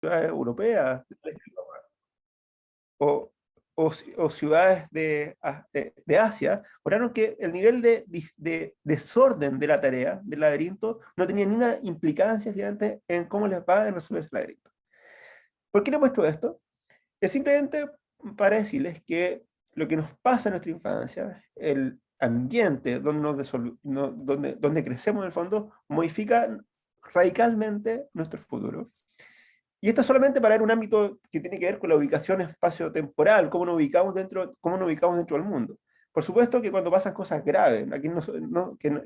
ciudades europeas o, o ciudades de Asia, mostraron que el nivel de desorden de la tarea, del laberinto, no tenía ninguna implicancia gigante en cómo les va en resolver ese laberinto. ¿Por qué les muestro esto? Es simplemente para decirles que lo que nos pasa en nuestra infancia, el ambiente donde crecemos en el fondo, modifica radicalmente nuestro futuro. Y esto es solamente para ver un ámbito que tiene que ver con la ubicación espacio-temporal, cómo nos ubicamos dentro del mundo. Por supuesto que cuando pasan cosas graves, aquí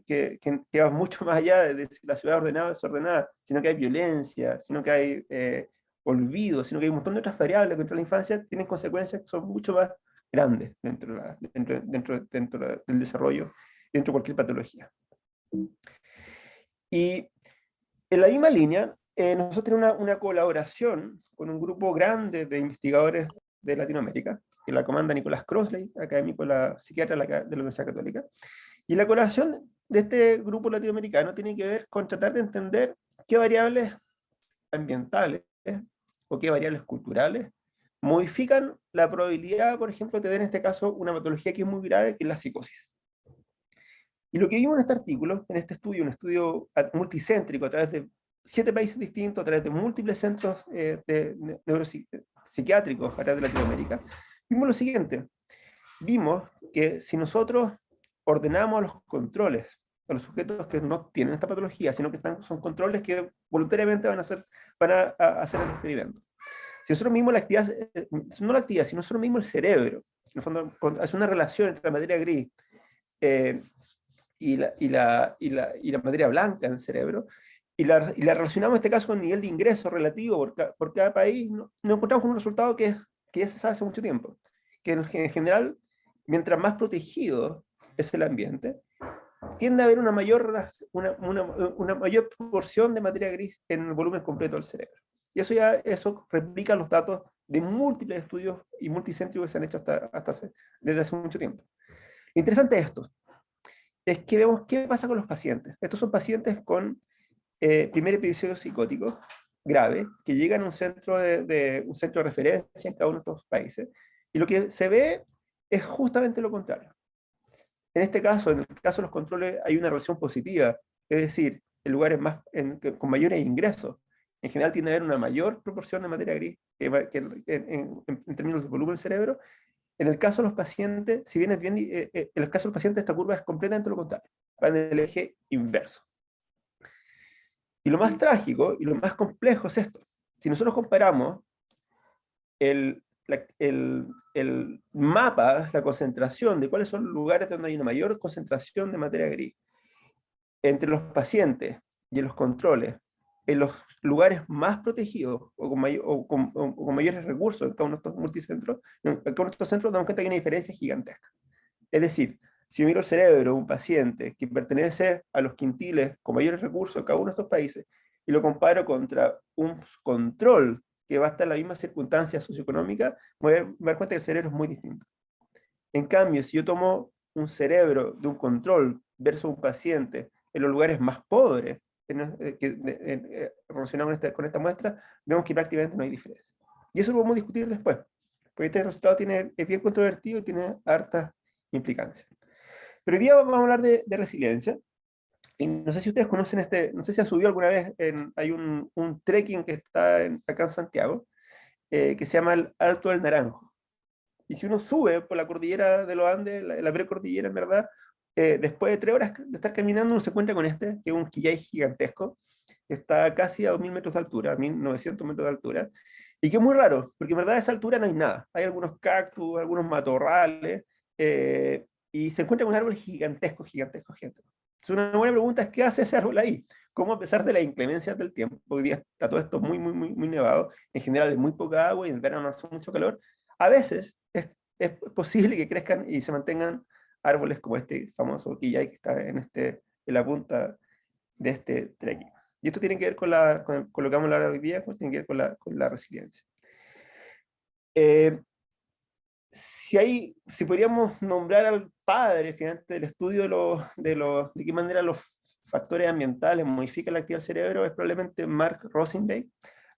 que va mucho más allá de si la ciudad ordenada o desordenada, sino que hay violencia, sino que hay olvido, sino que hay un montón de otras variables dentro de la infancia, tienen consecuencias que son mucho más grandes dentro del desarrollo, dentro de cualquier patología. Y en la misma línea, nosotros tenemos una colaboración con un grupo grande de investigadores de Latinoamérica, que la comanda Nicolás Crossley, académico, psiquiatra de la Universidad Católica. Y la colaboración de este grupo latinoamericano tiene que ver con tratar de entender qué variables ambientales o qué variables culturales modifican la probabilidad, por ejemplo, de tener en este caso una patología que es muy grave, que es la psicosis. Y lo que vimos en este artículo, en este estudio, un estudio multicéntrico a través de 7 países distintos, a través de múltiples centros neuropsiquiátricos a través de Latinoamérica, vimos lo siguiente. Vimos que si nosotros ordenamos los controles a los sujetos que no tienen esta patología, sino que son controles que voluntariamente van a hacer el experimento. Si nosotros mismos no la actividad, sino nosotros mismos el cerebro, en el fondo, hace una relación entre la materia gris y la materia blanca en el cerebro, y la relacionamos en este caso con el nivel de ingreso relativo por cada país, nos encontramos con un resultado que ya se sabe hace mucho tiempo, que en general, mientras más protegido es el ambiente, tiende a haber una mayor proporción de materia gris en el volumen completo del cerebro. Y eso replica los datos de múltiples estudios y multicéntricos que se han hecho desde hace mucho tiempo. Lo interesante de esto es que vemos qué pasa con los pacientes. Estos son pacientes con primer episodio psicótico grave, que llegan a un centro de referencia en cada uno de estos países, y lo que se ve es justamente lo contrario. En este caso, en el caso de los controles, hay una relación positiva, es decir, en lugares con mayores ingresos, en general tiene que haber una mayor proporción de materia gris en términos de volumen del cerebro. En el caso de los pacientes, si bien en el caso de los pacientes, esta curva es completamente lo contrario, va en el eje inverso. Y lo más trágico y lo más complejo es esto. Si nosotros comparamos el mapa, la concentración de cuáles son los lugares donde hay una mayor concentración de materia gris entre los pacientes y en los controles, en los lugares más protegidos o con mayores recursos en cada uno de estos multicentros, en cada uno de estos centros damos cuenta que hay una diferencia gigantesca. Es decir, si yo miro el cerebro de un paciente que pertenece a los quintiles con mayores recursos en cada uno de estos países y lo comparo contra un control que va a estar en la misma circunstancia socioeconómica, me voy a dar cuenta que el cerebro es muy distinto. En cambio, si yo tomo un cerebro de un control versus un paciente en los lugares más pobres relacionados con esta muestra, vemos que prácticamente no hay diferencia. Y eso lo vamos a discutir después, porque este resultado es bien controvertido y tiene hartas implicancias. Pero hoy día vamos a hablar de resiliencia. Y no sé si ustedes conocen no sé si han subido alguna vez, hay un trekking que está acá en Santiago, que se llama el Alto del Naranjo. Y si uno sube por la cordillera de los Andes, la precordillera en verdad, después de 3 horas de estar caminando, uno se encuentra con que es un quillay gigantesco, que está casi a 2000 metros de altura, a 1900 metros de altura, y que es muy raro, porque en verdad a esa altura no hay nada. Hay algunos cactus, algunos matorrales, y se encuentra con un árbol gigantesco, gigantesco, gigantesco. Entonces una buena pregunta es, ¿qué hace ese árbol ahí? ¿Cómo a pesar de la inclemencia del tiempo, hoy día está todo esto muy, muy, muy, muy nevado, en general hay muy poca agua y en el verano hace mucho calor, a veces es posible que crezcan y se mantengan árboles como este famoso quillay que está en la punta de este trekking? Y esto tiene que ver con lo que vamos a hablar hoy día, pues tiene que ver con la resiliencia. Si podríamos nombrar al padre finalmente del estudio de qué manera los factores ambientales modifican la actividad del cerebro, es probablemente Mark Rosenberg.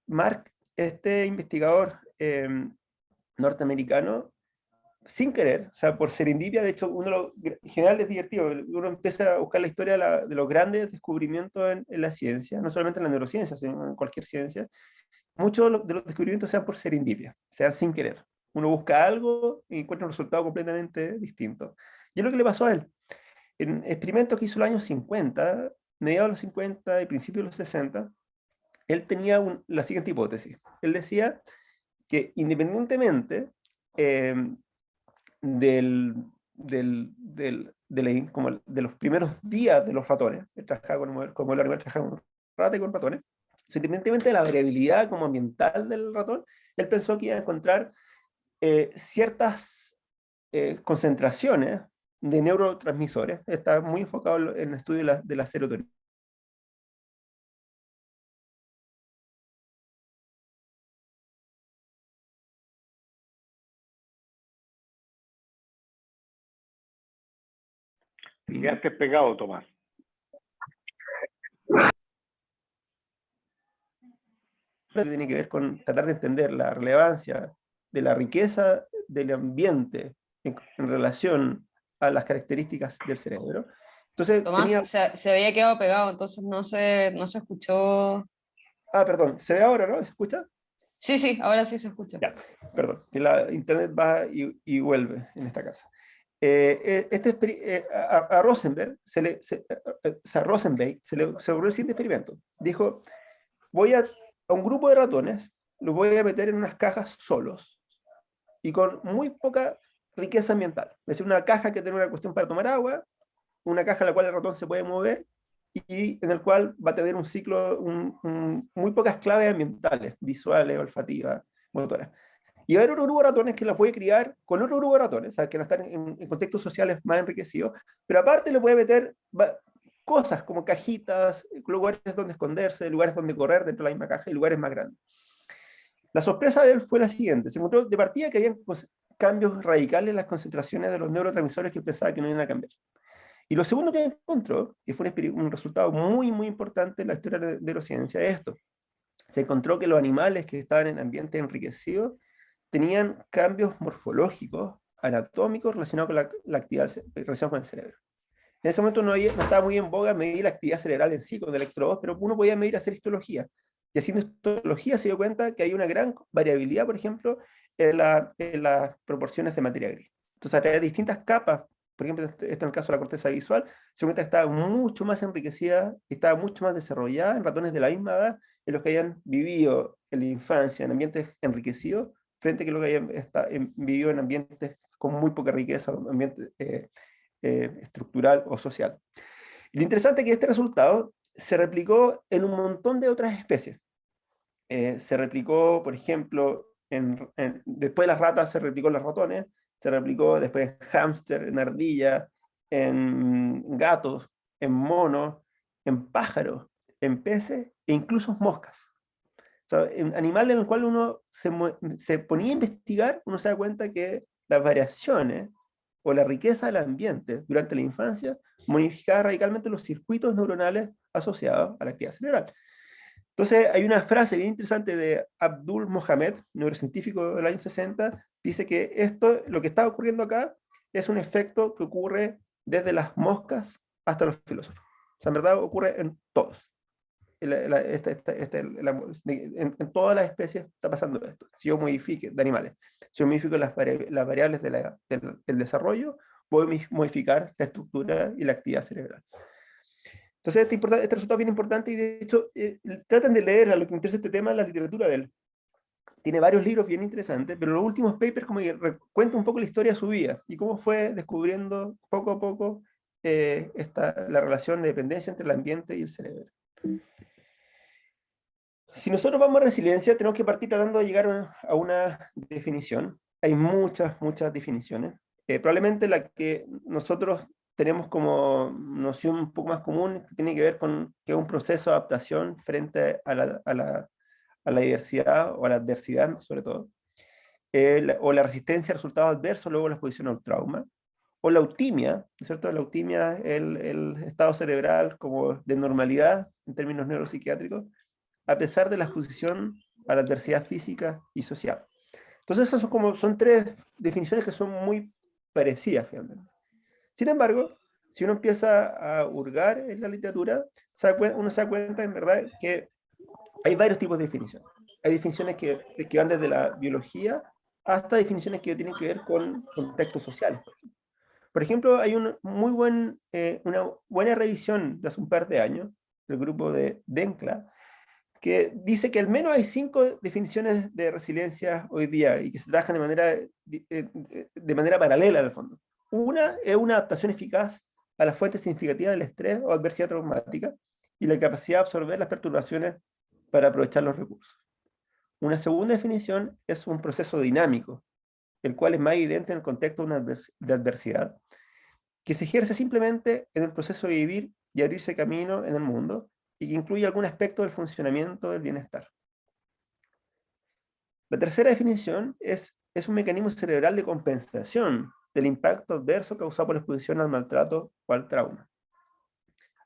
Mark este investigador norteamericano, sin querer, o sea, por serendipia, de hecho, en general es divertido, uno empieza a buscar la historia de los grandes descubrimientos en la ciencia, no solamente en la neurociencia, sino en cualquier ciencia. Muchos de los descubrimientos sean por serendipia, sean sin querer. Uno busca algo y encuentra un resultado completamente distinto. Y es lo que le pasó a él. En experimentos que hizo en los años 50, mediados de los 50 y principios de los 60, él tenía la siguiente hipótesis. Él decía que independientemente eh, del, como de los primeros días de los ratones, él trabajaba como el animal trabajaba con rata y con ratones, independientemente de la variabilidad como ambiental del ratón, él pensó que iba a encontrar ciertas concentraciones de neurotransmisores. Está muy enfocado en el estudio de la serotonina. Quedaste pegado, Tomás. Que tiene que ver con tratar de entender la relevancia de la riqueza del ambiente en relación a las características del cerebro. Entonces Tomás tenía... se había quedado pegado, entonces no se escuchó. Ah, perdón, se ve ahora, ¿no? ¿Se escucha? Sí, sí, ahora sí se escucha. Ya, perdón, que la internet va y vuelve en esta casa. A Rosenberg a Rosenberg se le ocurrió el siguiente experimento. Dijo, voy a un grupo de ratones, los voy a meter en unas cajas solos y con muy poca riqueza ambiental. Es decir, una caja que tiene una cuestión para tomar agua, una caja en la cual el ratón se puede mover y en el cual va a tener un ciclo, muy pocas claves ambientales, visuales, olfativas, motoras. Y va a haber otro grupo de ratones que las voy a criar con otro grupo de ratones, o sea, que no están en contextos sociales más enriquecidos, pero aparte les voy a meter cosas como cajitas, lugares donde esconderse, lugares donde correr dentro de la misma caja y lugares más grandes. La sorpresa de él fue la siguiente: se encontró de partida que había cambios radicales en las concentraciones de los neurotransmisores que él pensaba que no iban a cambiar. Y lo segundo que encontró, que fue un resultado muy, muy importante en la historia de la neurociencia, es esto. Se encontró que los animales que estaban en ambientes enriquecidos tenían cambios morfológicos, anatómicos relacionados con la actividad relacionados con el cerebro. En ese momento no estaba muy en boga medir la actividad cerebral en sí con electrodos, pero uno podía medir hacer histología. Y haciendo histología se dio cuenta que hay una gran variabilidad, por ejemplo, en las proporciones de materia gris. Entonces, a través de distintas capas, por ejemplo, esto en el caso de la corteza visual, se dio cuenta que estaba mucho más enriquecida, estaba mucho más desarrollada en ratones de la misma edad, en los que hayan vivido en la infancia en ambientes enriquecidos, frente a que lo que hayan vivido en ambientes con muy poca riqueza, ambientes estructural o social. Y lo interesante es que este resultado se replicó en un montón de otras especies. Se replicó, por ejemplo, después de las ratas se replicó en los ratones, se replicó después en hámster, en ardilla, en gatos, en monos, en pájaros, en peces e incluso moscas. O sea, en animales en el cual uno se ponía a investigar, uno se da cuenta que las variaciones o la riqueza del ambiente durante la infancia modificaba radicalmente los circuitos neuronales asociados a la actividad cerebral. Entonces, hay una frase bien interesante de Abdul Mohamed, neurocientífico del año 60, dice que lo que está ocurriendo acá es un efecto que ocurre desde las moscas hasta los filósofos. O sea, en verdad ocurre en todos. En todas las especies está pasando esto. Si yo modifique, de animales, si yo modifico las variables del desarrollo, voy a modificar la estructura y la actividad cerebral. Entonces, este resultado es bien importante y de hecho, traten de leer a lo que interesa este tema en la literatura de él. Tiene varios libros bien interesantes, pero los últimos papers como que cuenta un poco la historia de su vida y cómo fue descubriendo poco a poco la relación de dependencia entre el ambiente y el cerebro. Si nosotros vamos a resiliencia, tenemos que partir tratando de llegar a una definición. Hay muchas, muchas definiciones. Probablemente la que nosotros tenemos como noción un poco más común, que tiene que ver con que es un proceso de adaptación frente a la diversidad o a la adversidad, sobre todo, o la resistencia a resultados adversos, luego la exposición al trauma, o la eutimia, ¿no es cierto? La eutimia es el estado cerebral como de normalidad en términos neuropsiquiátricos, a pesar de la exposición a la adversidad física y social. Entonces, esas son tres definiciones que son muy parecidas, finalmente. Sin embargo, si uno empieza a hurgar en la literatura, uno se da cuenta, en verdad, que hay varios tipos de definiciones. Hay definiciones que van desde la biología hasta definiciones que tienen que ver con contextos sociales. Por ejemplo, hay una buena revisión de hace un par de años del grupo de Denkla, que dice que al menos hay 5 definiciones de resiliencia hoy día y que se trabajan de manera paralela, en el fondo. Una es una adaptación eficaz a las fuentes significativas del estrés o adversidad traumática y la capacidad de absorber las perturbaciones para aprovechar los recursos. Una segunda definición es un proceso dinámico, el cual es más evidente en el contexto de adversidad, que se ejerce simplemente en el proceso de vivir y abrirse camino en el mundo, y que incluye algún aspecto del funcionamiento del bienestar. La tercera definición es un mecanismo cerebral de compensación del impacto adverso causado por la exposición al maltrato o al trauma.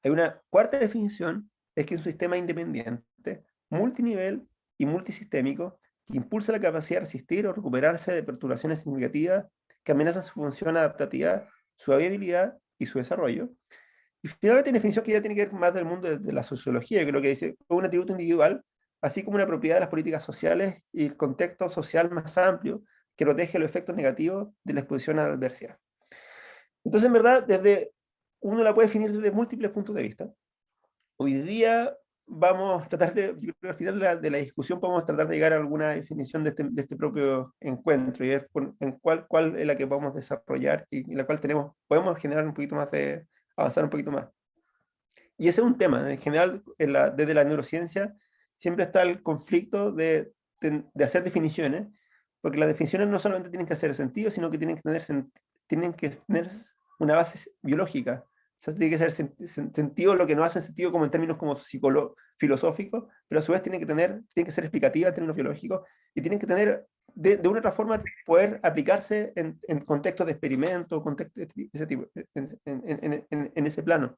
Hay una cuarta definición, es que es un sistema independiente, multinivel y multisistémico, que impulsa la capacidad de resistir o recuperarse de perturbaciones significativas que amenazan su función adaptativa, su viabilidad y su desarrollo. Y finalmente, una definición que ya tiene que ver más del mundo de la sociología, que es lo que dice un atributo individual, así como una propiedad de las políticas sociales y el contexto social más amplio que protege los efectos negativos de la exposición a la adversidad. Entonces, en verdad, uno la puede definir desde múltiples puntos de vista. Hoy día vamos a tratar yo creo que al final de la discusión podemos tratar de llegar a alguna definición de este propio encuentro y ver en cuál es la que podemos desarrollar y la cual podemos generar un poquito más avanzar un poquito más. Y ese es un tema, en general, desde la neurociencia siempre está el conflicto de hacer definiciones, porque las definiciones no solamente tienen que hacer sentido, sino que tienen que tener una base biológica. O sea, tiene que ser sentido lo que no hace sentido como en términos como filosóficos, pero a su vez tiene que ser explicativa en términos biológicos, y tienen que tener, de una otra forma, poder aplicarse en contextos de experimento, ese tipo, en ese plano.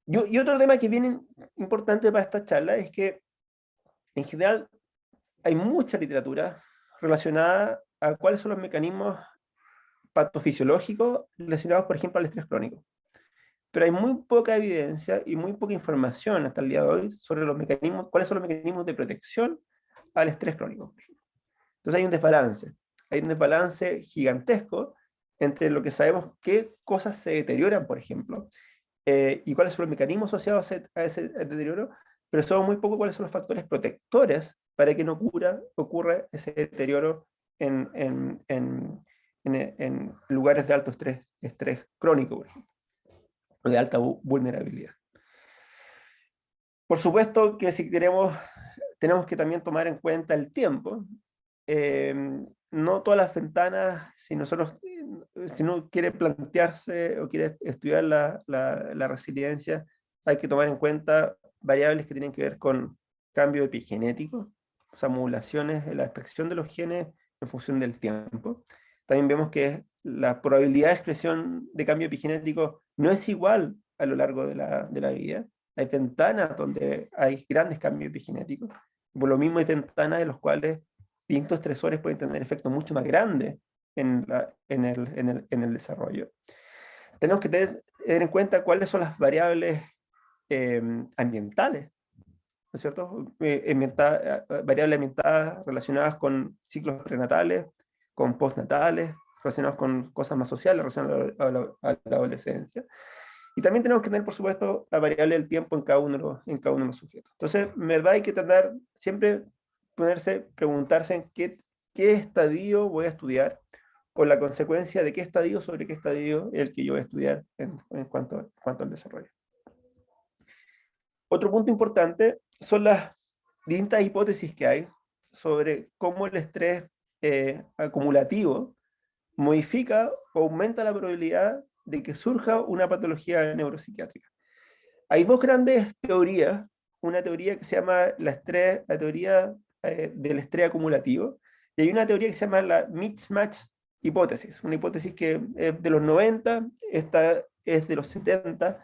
Y otro tema que es bien importante para esta charla es que, en general, hay mucha literatura relacionada a cuáles son los mecanismos patofisiológicos relacionados, por ejemplo, al estrés crónico. Pero hay muy poca evidencia y muy poca información hasta el día de hoy sobre cuáles son los mecanismos de protección al estrés crónico. Entonces hay un desbalance gigantesco entre lo que sabemos qué cosas se deterioran, por ejemplo, y cuáles son los mecanismos asociados a ese deterioro, pero sabemos muy poco cuáles son los factores protectores para que no ocurra ese deterioro en lugares de alto estrés crónico, por ejemplo, o de alta vulnerabilidad. Por supuesto que si tenemos que también tomar en cuenta el tiempo. No todas las ventanas, si uno quiere plantearse o quiere estudiar la resiliencia, hay que tomar en cuenta variables que tienen que ver con cambio epigenético, o sea, modulaciones en la expresión de los genes en función del tiempo. También vemos que la probabilidad de expresión de cambio epigenético no es igual a lo largo de la vida. Hay ventanas donde hay grandes cambios epigenéticos, por lo mismo hay ventanas en las cuales distintos estresores pueden tener efectos mucho más grandes en el desarrollo. Tenemos que tener en cuenta cuáles son las variables ambientales, ¿no es cierto? Variables ambientales relacionadas con ciclos prenatales, con postnatales, relacionados con cosas más sociales, relacionadas a la adolescencia. Y también tenemos que tener, por supuesto, la variable del tiempo en cada uno de los sujetos. Entonces, en verdad hay que tratar siempre preguntarse en qué estadio voy a estudiar, o la consecuencia de qué estadio sobre qué estadio es el que yo voy a estudiar en cuanto al desarrollo. Otro punto importante son las distintas hipótesis que hay sobre cómo el estrés acumulativo modifica o aumenta la probabilidad de que surja una patología neuropsiquiátrica. Hay dos grandes teorías, una teoría que se llama la teoría del estrés acumulativo, y hay una teoría que se llama la mismatch hipótesis, una hipótesis que es de los 90, esta es de los 70,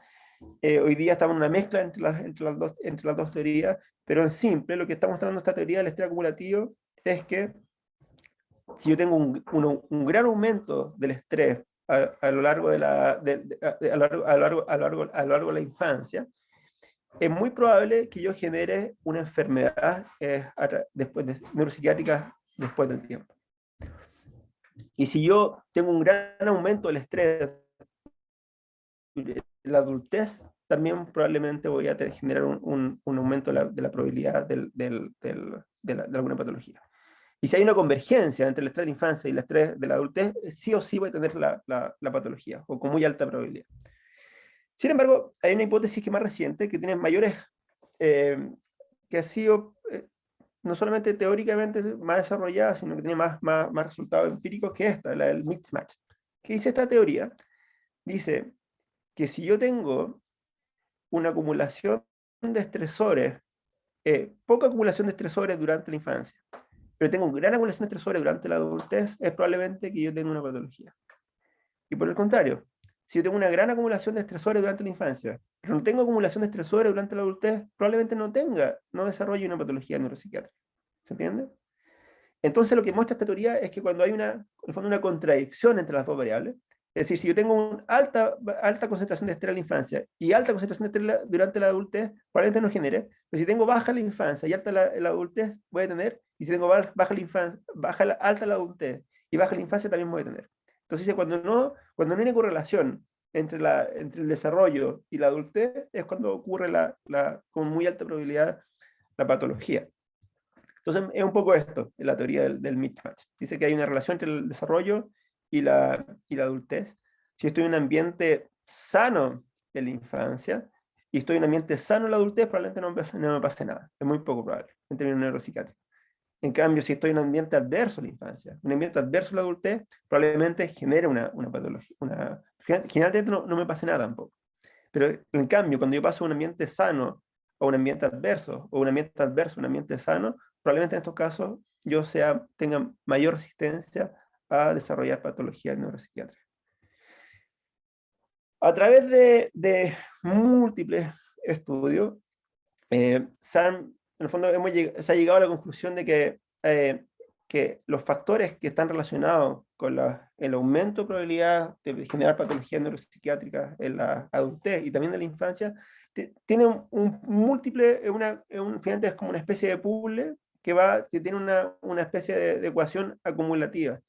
hoy día estamos en una mezcla entre las dos teorías, Pero en simple, lo que está mostrando esta teoría del estrés acumulativo es que si yo tengo un gran aumento del estrés a lo largo de la infancia, es muy probable que yo genere una enfermedad neuropsiquiátrica después del tiempo. Y si yo tengo un gran aumento del estrés en la adultez, también probablemente voy a generar un aumento de la probabilidad de alguna patología. Y si hay una convergencia entre el estrés de la infancia y el estrés de la adultez, sí o sí voy a tener la patología, o con muy alta probabilidad. Sin embargo, hay una hipótesis que es más reciente, que tiene mayores, que ha sido no solamente teóricamente más desarrollada, sino que tiene más resultados empíricos que esta, la del mismatch. ¿Qué dice esta teoría? Dice que si yo tengo una acumulación de estresores, poca acumulación de estresores durante la infancia, pero tengo gran acumulación de estresores durante la adultez, es probablemente que yo tenga una patología. Y por el contrario, si yo tengo una gran acumulación de estresores durante la infancia, pero no tengo acumulación de estresores durante la adultez, probablemente no desarrolle una patología neuropsiquiátrica. ¿Se entiende? Entonces lo que muestra esta teoría es que cuando hay en el fondo, una contradicción entre las dos variables, es decir, si yo tengo una alta concentración de estrés en la infancia y alta concentración de estrés durante la adultez, probablemente no genere, pero si tengo baja la infancia y alta la adultez, voy a tener, y si tengo alta la adultez y baja la infancia, también voy a tener. Entonces dice, cuando no hay una correlación entre el desarrollo y la adultez, es cuando ocurre con muy alta probabilidad la patología. Entonces, es un poco esto, la teoría del mismatch. Dice que hay una relación entre el desarrollo y la adultez. Si estoy en un ambiente sano en la infancia y estoy en un ambiente sano en la adultez, probablemente no me pase nada. Es muy poco probable en términos neuropsiquiátricos. En cambio, si estoy en un ambiente adverso en la infancia, un ambiente adverso en la adultez, probablemente genere una patología. Generalmente no me pase nada tampoco. Pero en cambio, cuando yo paso de un ambiente sano a un ambiente adverso, o un ambiente adverso a un ambiente sano, probablemente en estos casos yo tenga mayor resistencia a desarrollar patologías neuropsiquiátricas. A través de múltiples estudios, en el fondo se ha llegado a la conclusión de que los factores que están relacionados con el aumento de probabilidad de generar patologías neuropsiquiátricas en la adultez y también en la infancia, tienen finalmente es como una especie de puzzle que tiene una especie de ecuación acumulativa.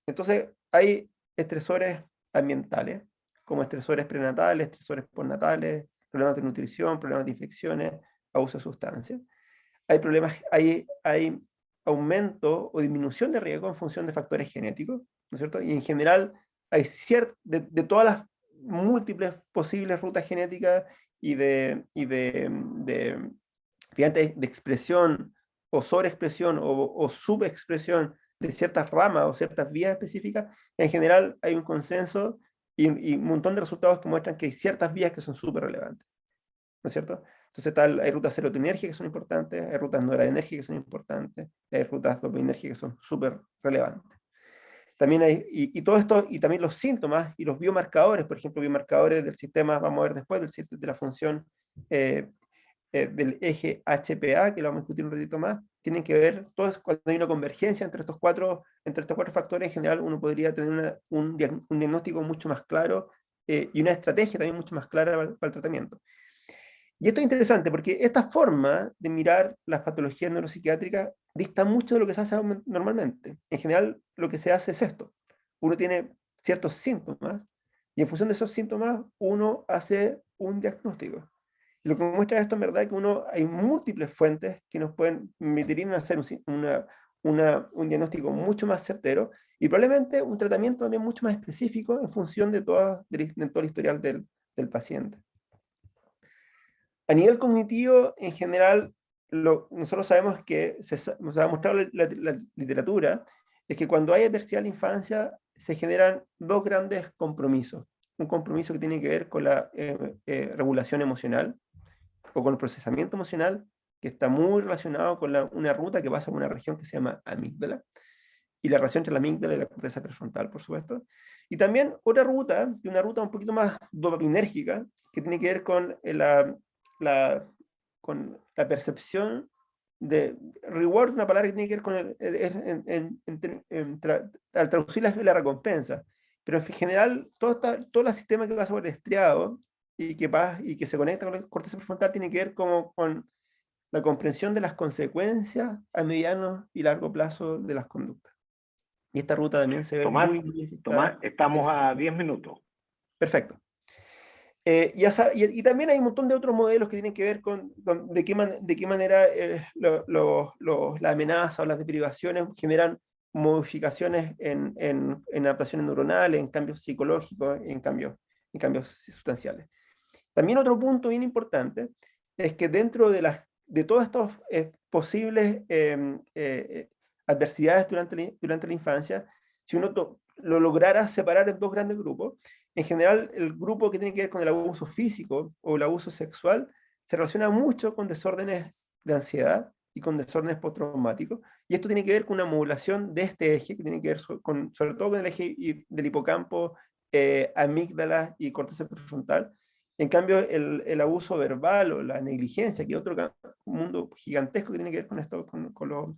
Entonces, hay estresores ambientales, como estresores prenatales, estresores postnatales, problemas de nutrición, problemas de infecciones, abuso de sustancias. Hay aumento o disminución de riesgo en función de factores genéticos, ¿no es cierto? Y en general, hay de todas las múltiples posibles rutas genéticas y de expresión o sobreexpresión o subexpresión de ciertas ramas o ciertas vías específicas, en general hay un consenso y un montón de resultados que muestran que hay ciertas vías que son súper relevantes, ¿no es cierto? Entonces hay rutas serotoninérgicas que son importantes, hay rutas noradrenérgicas que son importantes, hay rutas dopaminérgicas que son súper relevantes. También y todo esto, y también los síntomas y los biomarcadores, por ejemplo, biomarcadores del sistema, vamos a ver después, de la función del eje HPA, que lo vamos a discutir un ratito más, tienen que ver, cuando hay una convergencia entre estos cuatro factores, en general uno podría tener un diagnóstico mucho más claro y una estrategia también mucho más clara para el tratamiento. Y esto es interesante porque esta forma de mirar las patologías neuropsiquiátricas dista mucho de lo que se hace normalmente. En general, lo que se hace es esto. Uno tiene ciertos síntomas y en función de esos síntomas uno hace un diagnóstico. Y lo que muestra esto en verdad es que hay múltiples fuentes que nos pueden permitir hacer un diagnóstico mucho más certero y probablemente un tratamiento también mucho más específico en función de todo el historial del paciente. A nivel cognitivo, en general, nosotros sabemos que nos ha mostrado la literatura, es que cuando hay adversidad en la infancia se generan dos grandes compromisos. Un compromiso que tiene que ver con la regulación emocional o con el procesamiento emocional, que está muy relacionado con una ruta que pasa por una región que se llama amígdala, y la relación entre la amígdala y la corteza prefrontal, por supuesto. Y también otra ruta, una ruta un poquito más dopaminérgica, que tiene que ver con la con la percepción de reward, una palabra que tiene que ver con al traducir la recompensa, pero en general todo el sistema que pasa por el estriado y que se conecta con la corteza prefrontal tiene que ver con la comprensión de las consecuencias a mediano y largo plazo de las conductas. Y esta ruta también se ve Tomás, muy Tomás, estamos a 10 minutos. Perfecto. Y también hay un montón de otros modelos que tienen que ver con de qué manera la amenaza o las deprivaciones generan modificaciones en adaptaciones neuronales, en cambios psicológicos, en cambios sustanciales. También otro punto bien importante es que dentro de todas estas posibles adversidades durante la infancia, si uno lo lograra separar en dos grandes grupos, en general el grupo que tiene que ver con el abuso físico o el abuso sexual se relaciona mucho con desórdenes de ansiedad y con desórdenes postraumáticos, y esto tiene que ver con una modulación de este eje, que tiene que ver sobre todo con el eje del hipocampo, amígdala y corteza prefrontal. En cambio, el abuso verbal o la negligencia, que es otro mundo gigantesco que tiene que ver con esto, con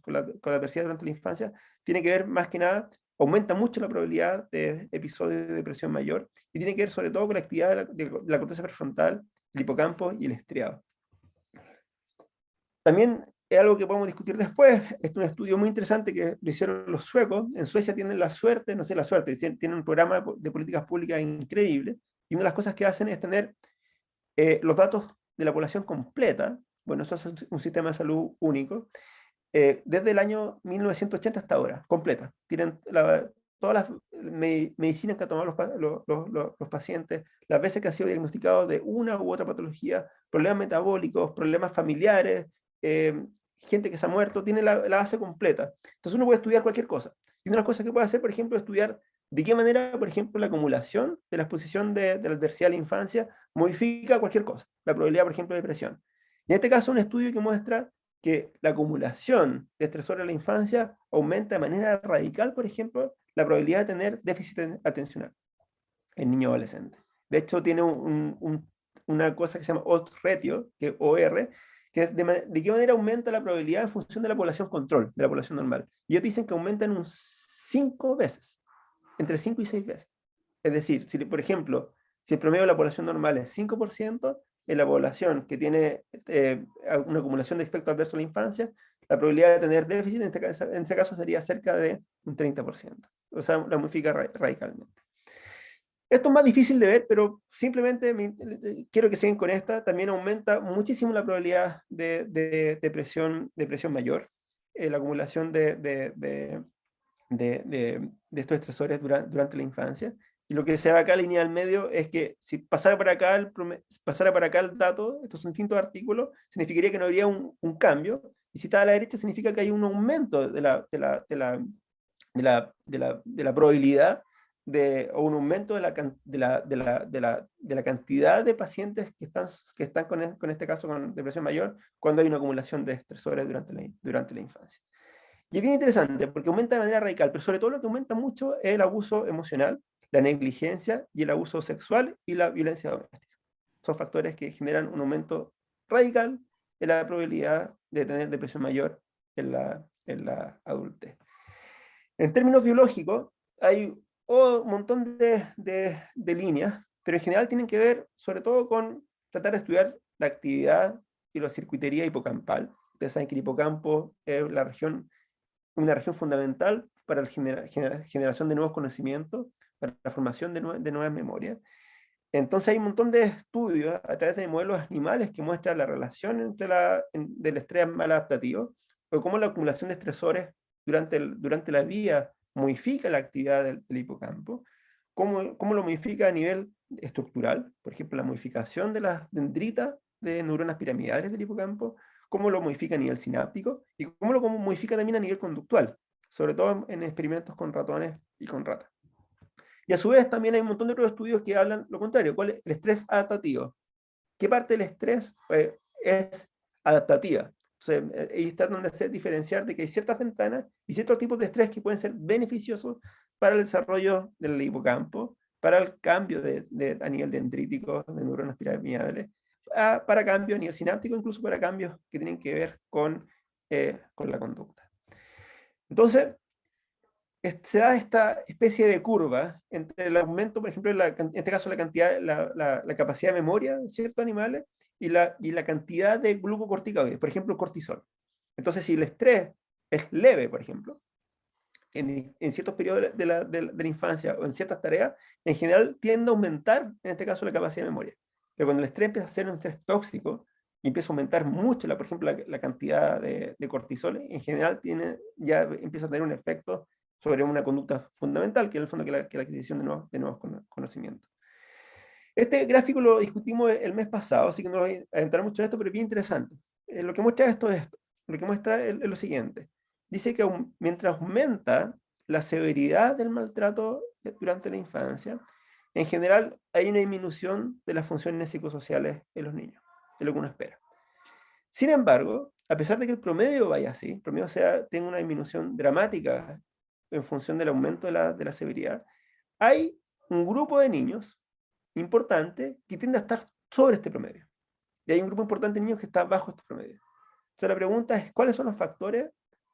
la adversidad durante la infancia, tiene que ver más que nada, aumenta mucho la probabilidad de episodios de depresión mayor, y tiene que ver sobre todo con la actividad de la corteza prefrontal, el hipocampo y el estriado. También es algo que podemos discutir después. Este es un estudio muy interesante que lo hicieron los suecos. En Suecia tienen la suerte, no sé la suerte, tienen un programa de políticas públicas increíble, y una de las cosas que hacen es tener los datos de la población completa. Bueno, eso es un sistema de salud único, desde el año 1980 hasta ahora, completa. Tienen todas las medicinas que han tomado los pacientes, las veces que han sido diagnosticados de una u otra patología, problemas metabólicos, problemas familiares, gente que se ha muerto, tiene la base completa. Entonces uno puede estudiar cualquier cosa. Y una de las cosas que puede hacer, por ejemplo, es estudiar de qué manera, por ejemplo, la acumulación de la exposición de la adversidad a la infancia modifica cualquier cosa. La probabilidad, por ejemplo, de depresión. Y en este caso, un estudio que muestra que la acumulación de estresores en la infancia aumenta de manera radical, por ejemplo, la probabilidad de tener déficit atencional en niños adolescentes. De hecho, tiene una cosa que se llama odds ratio, que OR, que es de qué manera aumenta la probabilidad en función de la población control, de la población normal. Y ellos dicen que aumenta en 5 veces, entre 5 y 6 veces. Es decir, si, por ejemplo, si el promedio de la población normal es 5%, en la población que tiene una acumulación de efectos adversos a la infancia, la probabilidad de tener déficit en ese caso sería cerca de un 30%. O sea, la modifica radicalmente. Esto es más difícil de ver, pero simplemente quiero que sigan con esta. También aumenta muchísimo la probabilidad de depresión mayor, la acumulación de estos estresores durante la infancia. Y lo que se ve acá lineal al medio es que si pasara para acá el dato, estos son distintos artículos, significaría que no habría un cambio. Y si está a la derecha, significa que hay un aumento de la probabilidad o un aumento de la cantidad de pacientes que están con este caso con depresión mayor cuando hay una acumulación de estresores durante la infancia. Y es bien interesante porque aumenta de manera radical, pero sobre todo lo que aumenta mucho es el abuso emocional, la negligencia y el abuso sexual y la violencia doméstica. Son factores que generan un aumento radical en la probabilidad de tener depresión mayor en la adultez. En términos biológicos, hay un montón de líneas, pero en general tienen que ver sobre todo con tratar de estudiar la actividad y la circuitería hipocampal. Ustedes saben que el hipocampo es una región fundamental para la generación de nuevos conocimientos, para la formación de nuevas memorias. Entonces hay un montón de estudios a través de modelos animales que muestran la relación entre del estrés maladaptativo, o cómo la acumulación de estresores durante la vida modifica la actividad del hipocampo, cómo lo modifica a nivel estructural, por ejemplo, la modificación de las dendritas de neuronas piramidales del hipocampo, cómo lo modifica a nivel sináptico y cómo lo modifica también a nivel conductual, sobre todo en experimentos con ratones y con ratas. Y a su vez también hay un montón de otros estudios que hablan lo contrario. ¿Cuál es el estrés adaptativo? ¿Qué parte del estrés es adaptativa? Ellos tratan de diferenciar de que hay ciertas ventanas y ciertos tipos de estrés que pueden ser beneficiosos para el desarrollo del hipocampo, para el cambio a nivel dendrítico de neuronas piramidales, para cambios a nivel sináptico, incluso para cambios que tienen que ver con la conducta. Entonces, se da esta especie de curva entre el aumento, por ejemplo, en este caso la cantidad, la capacidad de memoria de ciertos animales y la cantidad de glucocorticoides, por ejemplo, cortisol. Entonces, si el estrés es leve, por ejemplo, en ciertos periodos de la infancia o en ciertas tareas, en general tiende a aumentar, en este caso, la capacidad de memoria. Pero cuando el estrés empieza a ser un estrés tóxico y empieza a aumentar mucho, por ejemplo, la cantidad de cortisol, en general ya empieza a tener un efecto sobre una conducta fundamental, que es el fondo que la adquisición de nuevos conocimientos. Este gráfico lo discutimos el mes pasado, así que no voy a entrar mucho en esto, pero es bien interesante. Lo que muestra esto es esto. Lo que muestra es lo siguiente. Dice que mientras aumenta la severidad del maltrato durante la infancia, en general hay una disminución de las funciones psicosociales en los niños, es lo que uno espera. Sin embargo, a pesar de que el promedio vaya así, el promedio tenga una disminución dramática en función del aumento de la severidad, hay un grupo de niños importante que tiende a estar sobre este promedio. Y hay un grupo importante de niños que está bajo este promedio. Entonces la pregunta es, ¿cuáles son los factores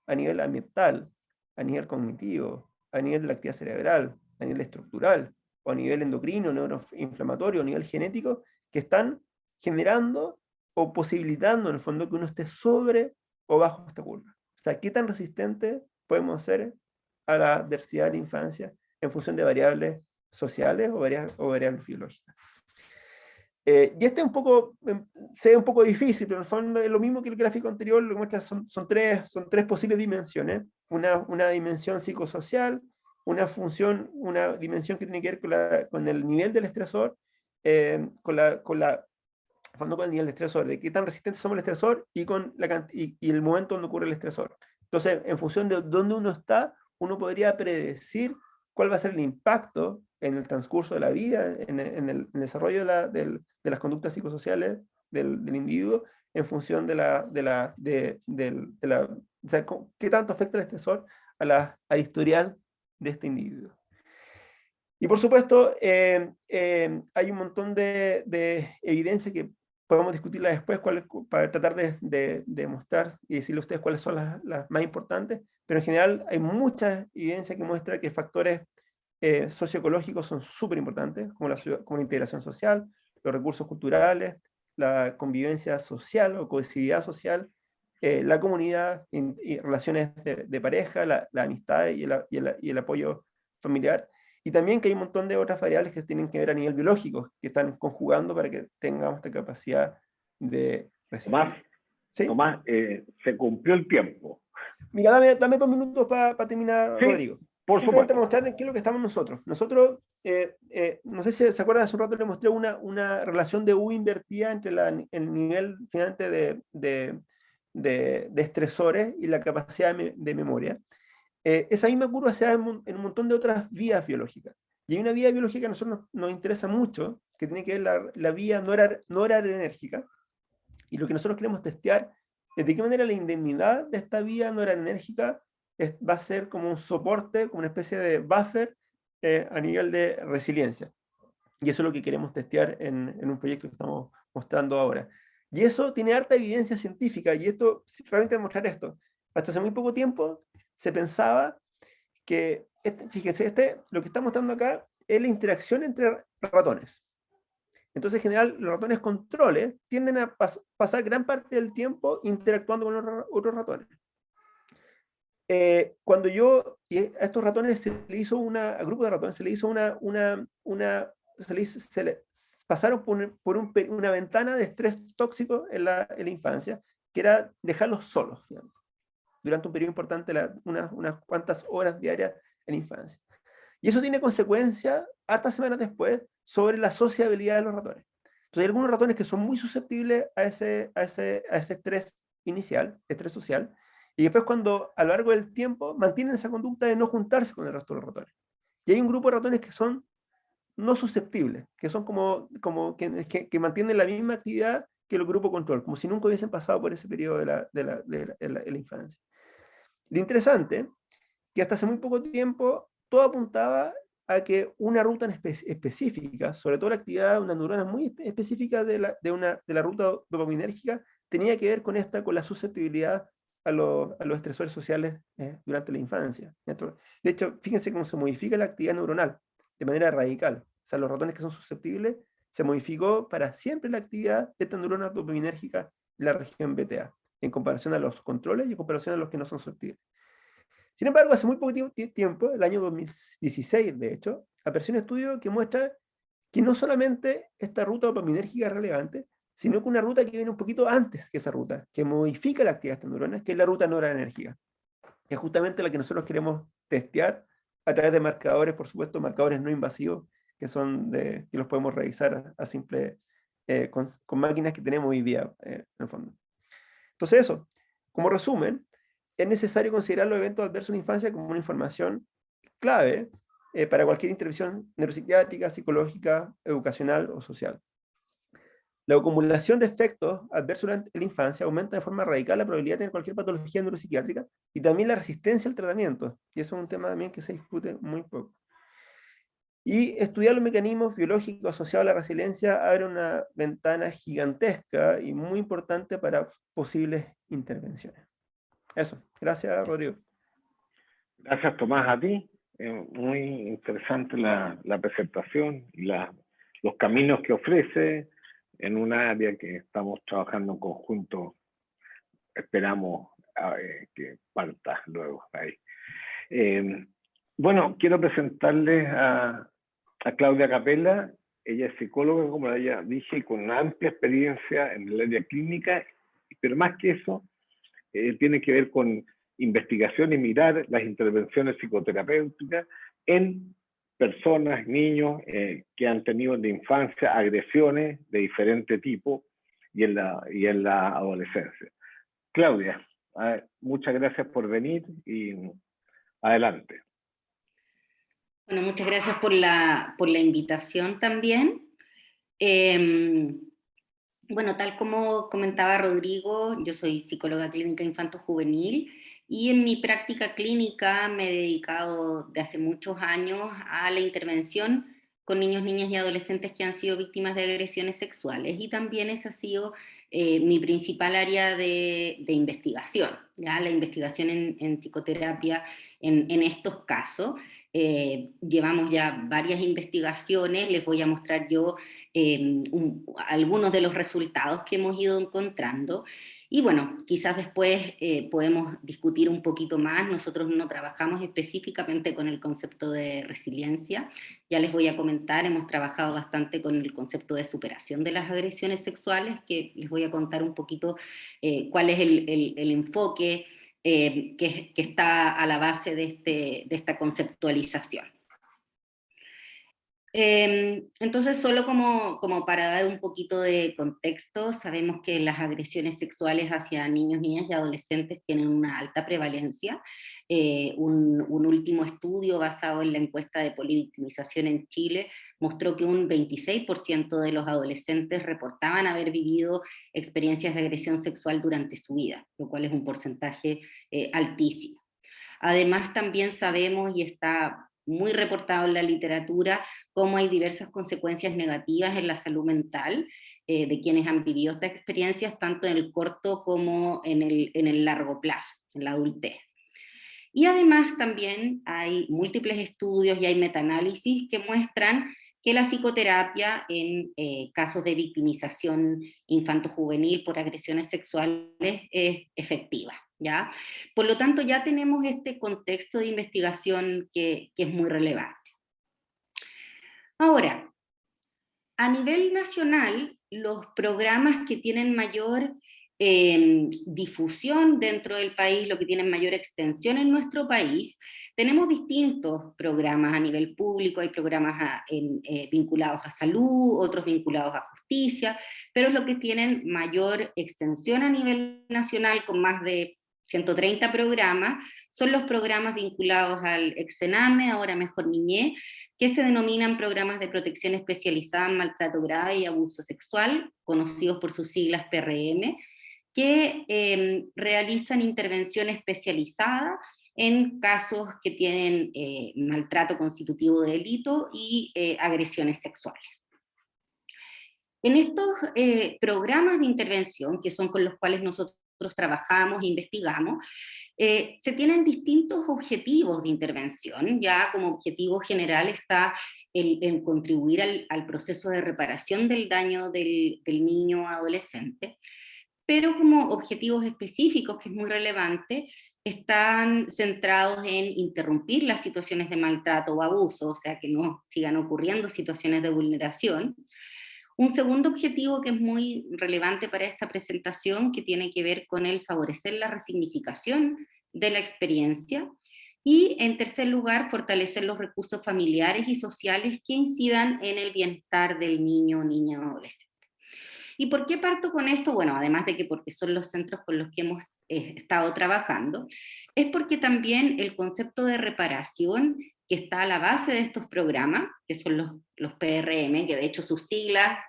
a nivel ambiental, a nivel cognitivo, a nivel de la actividad cerebral, a nivel estructural, o a nivel endocrino, neuroinflamatorio, a nivel genético, que están generando o posibilitando en el fondo que uno esté sobre o bajo esta curva? O sea, ¿qué tan resistente podemos ser a la adversidad de la infancia en función de variables sociales o variables biológicas? Y este es un poco, se ve un poco difícil, pero en el fondo es lo mismo que el gráfico anterior, lo que muestra son tres posibles dimensiones. Una dimensión psicosocial, una dimensión que tiene que ver con el nivel del estresor, con el nivel de estresor, de qué tan resistentes somos al estresor y el momento donde ocurre el estresor. Entonces, en función de dónde uno está, uno podría predecir cuál va a ser el impacto en el transcurso de la vida, en el desarrollo de las conductas psicosociales del individuo, en función o sea, qué tanto afecta el estresor al historial de este individuo. Y por supuesto, hay un montón de evidencia que podemos discutirla después para tratar de mostrar y decirle a ustedes cuáles son las más importantes, pero en general hay mucha evidencia que muestra que factores socioecológicos son súper importantes, como la integración social, los recursos culturales, la convivencia social o cohesividad social, la comunidad y relaciones de pareja, la amistad y el apoyo familiar. Y también que hay un montón de otras variables que tienen que ver a nivel biológico, que están conjugando para que tengamos esta capacidad de Tomás, ¿sí? Tomás, se cumplió el tiempo. Mira, dame 2 minutos para terminar, Sí, Rodrigo. por Simplemente supuesto. mostrar en qué es lo que estamos nosotros. Nosotros, no sé si se acuerdan, hace un rato les mostré una relación de U invertida entre el nivel finalmente de estresores y la capacidad de memoria. Esa misma curva se da en un montón de otras vías biológicas. Y hay una vía biológica que a nosotros nos interesa mucho, que tiene que ver la vía no enérgica. Y lo que nosotros queremos testear es de qué manera la indemnidad de esta vía no enérgica va a ser como un soporte, como una especie de buffer a nivel de resiliencia. Y eso es lo que queremos testear en un proyecto que estamos mostrando ahora. Y eso tiene harta evidencia científica, y esto, realmente demostrar esto. Hasta hace muy poco tiempo se pensaba que, fíjense, lo que está mostrando acá es la interacción entre ratones. Entonces, en general, los ratones controles tienden a pasar gran parte del tiempo interactuando con los otros ratones. Cuando y a estos ratones se le hizo al grupo de ratones se le hizo pasaron por una ventana de estrés tóxico en la infancia, que era dejarlos solos, digamos, durante un periodo importante, unas cuantas horas diarias en la infancia. Y eso tiene consecuencias, hartas semanas después, sobre la sociabilidad de los ratones. Entonces hay algunos ratones que son muy susceptibles a ese estrés inicial, estrés social, y después cuando a lo largo del tiempo mantienen esa conducta de no juntarse con el resto de los ratones. Y hay un grupo de ratones que son no susceptibles, que son que mantienen la misma actividad que el grupo control, como si nunca hubiesen pasado por ese periodo de la infancia. Lo interesante, que hasta hace muy poco tiempo todo apuntaba a que una ruta específica, sobre todo la actividad de una neurona muy específica de la ruta dopaminérgica, tenía que ver con la susceptibilidad a los estresores sociales durante la infancia. De hecho, fíjense cómo se modifica la actividad neuronal de manera radical. O sea, los ratones que son susceptibles, se modificó para siempre la actividad de esta neurona dopaminérgica en la región BTA, en comparación a los controles y en comparación a los que no son susceptibles. Sin embargo, hace muy poco tiempo, el año 2016, de hecho, apareció un estudio que muestra que no solamente esta ruta dopaminérgica es relevante, sino que una ruta que viene un poquito antes que esa ruta, que modifica la actividad de estas neuronas, que es la ruta noradrenérgica, que es justamente la que nosotros queremos testear a través de marcadores, por supuesto, marcadores no invasivos, que los podemos revisar a simple, con máquinas que tenemos hoy día, en el fondo. Entonces eso, como resumen, es necesario considerar los eventos adversos en la infancia como una información clave para cualquier intervención neuropsiquiátrica, psicológica, educacional o social. La acumulación de efectos adversos durante la infancia aumenta de forma radical la probabilidad de tener cualquier patología neuropsiquiátrica y también la resistencia al tratamiento, y eso es un tema también que se discute muy poco. Y estudiar los mecanismos biológicos asociados a la resiliencia abre una ventana gigantesca y muy importante para posibles intervenciones. Eso. Gracias, Rodrigo. Gracias, Tomás, a ti. Muy interesante la presentación y los caminos que ofrece en un área que estamos trabajando en conjunto. Esperamos que parta luego ahí. Bueno, quiero presentarles a Claudia Capella. Ella es psicóloga, como ya dije, con una amplia experiencia en el área clínica, pero más que eso, tiene que ver con investigación y mirar las intervenciones psicoterapéuticas en personas, niños que han tenido en la infancia agresiones de diferente tipo y en la adolescencia. Claudia, muchas gracias por venir y adelante. Bueno, muchas gracias por la invitación también. Bueno, tal como comentaba Rodrigo, yo soy psicóloga clínica infanto-juvenil y en mi práctica clínica me he dedicado de hace muchos años a la intervención con niños, niñas y adolescentes que han sido víctimas de agresiones sexuales, y también esa ha sido mi principal área de investigación, ¿ya? La investigación en psicoterapia en estos casos. Llevamos ya varias investigaciones, les voy a mostrar yo algunos de los resultados que hemos ido encontrando. Y bueno, quizás después podemos discutir un poquito más. Nosotros no trabajamos específicamente con el concepto de resiliencia. Ya les voy a comentar, hemos trabajado bastante con el concepto de superación de las agresiones sexuales, que les voy a contar un poquito cuál es el enfoque que está a la base de esta conceptualización. Entonces, solo como para dar un poquito de contexto, sabemos que las agresiones sexuales hacia niños, niñas y adolescentes tienen una alta prevalencia. Un último estudio basado en la encuesta de polivictimización en Chile mostró que un 26% de los adolescentes reportaban haber vivido experiencias de agresión sexual durante su vida, lo cual es un porcentaje altísimo. Además, también sabemos, y está muy reportado en la literatura, cómo hay diversas consecuencias negativas en la salud mental de quienes han vivido estas experiencias, tanto en el corto como en el largo plazo, en la adultez. Y además también hay múltiples estudios y hay metaanálisis que muestran que la psicoterapia en casos de victimización infanto-juvenil por agresiones sexuales es efectiva, ¿ya? Por lo tanto, ya tenemos este contexto de investigación que es muy relevante. Ahora, a nivel nacional, los programas que tienen mayor difusión dentro del país, lo que tienen mayor extensión en nuestro país, tenemos distintos programas a nivel público. Hay programas vinculados a salud, otros vinculados a justicia, pero los que tienen mayor extensión a nivel nacional, con más de 130 programas, son los programas vinculados al Exename, ahora Mejor Niñez, que se denominan programas de protección especializada en maltrato grave y abuso sexual, conocidos por sus siglas PRM, que realizan intervención especializada en casos que tienen maltrato constitutivo de delito y agresiones sexuales. En estos programas de intervención, que son con los cuales nosotros trabajamos e investigamos, se tienen distintos objetivos de intervención. Ya como objetivo general está el contribuir al proceso de reparación del daño del niño o adolescente, pero como objetivos específicos, que es muy relevante, están centrados en interrumpir las situaciones de maltrato o abuso, o sea, que no sigan ocurriendo situaciones de vulneración. Un segundo objetivo que es muy relevante para esta presentación, que tiene que ver con el favorecer la resignificación de la experiencia. Y en tercer lugar, fortalecer los recursos familiares y sociales que incidan en el bienestar del niño o niña o adolescente. ¿Y por qué parto con esto? Bueno, además de que porque son los centros con los que hemos estado trabajando, es porque también el concepto de reparación que está a la base de estos programas, que son los PRM, que de hecho sus siglas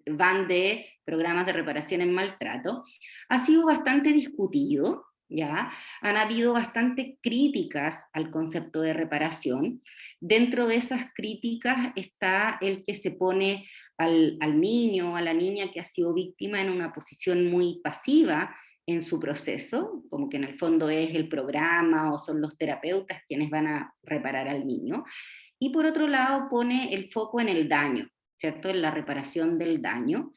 van de programas de reparación en maltrato, ha sido bastante discutido, ¿ya? Han habido bastantes críticas al concepto de reparación. Dentro de esas críticas está el que se pone al niño o a la niña que ha sido víctima en una posición muy pasiva en su proceso, como que en el fondo es el programa o son los terapeutas quienes van a reparar al niño. Y por otro lado pone el foco en el daño, ¿cierto? En la reparación del daño.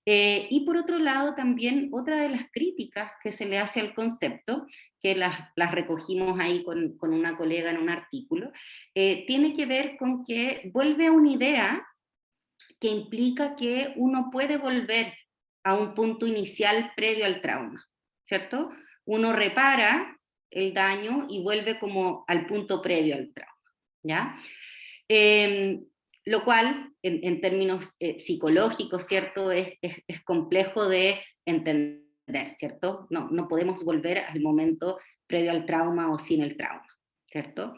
Y por otro lado también otra de las críticas que se le hace al concepto, que las recogimos ahí con una colega en un artículo, tiene que ver con que vuelve a una idea que implica que uno puede volver a un punto inicial previo al trauma, ¿cierto? Uno repara el daño y vuelve como al punto previo al trauma, ¿ya? Lo cual, en términos psicológicos, ¿cierto? Es complejo de entender, ¿cierto? No podemos volver al momento previo al trauma o sin el trauma, ¿cierto?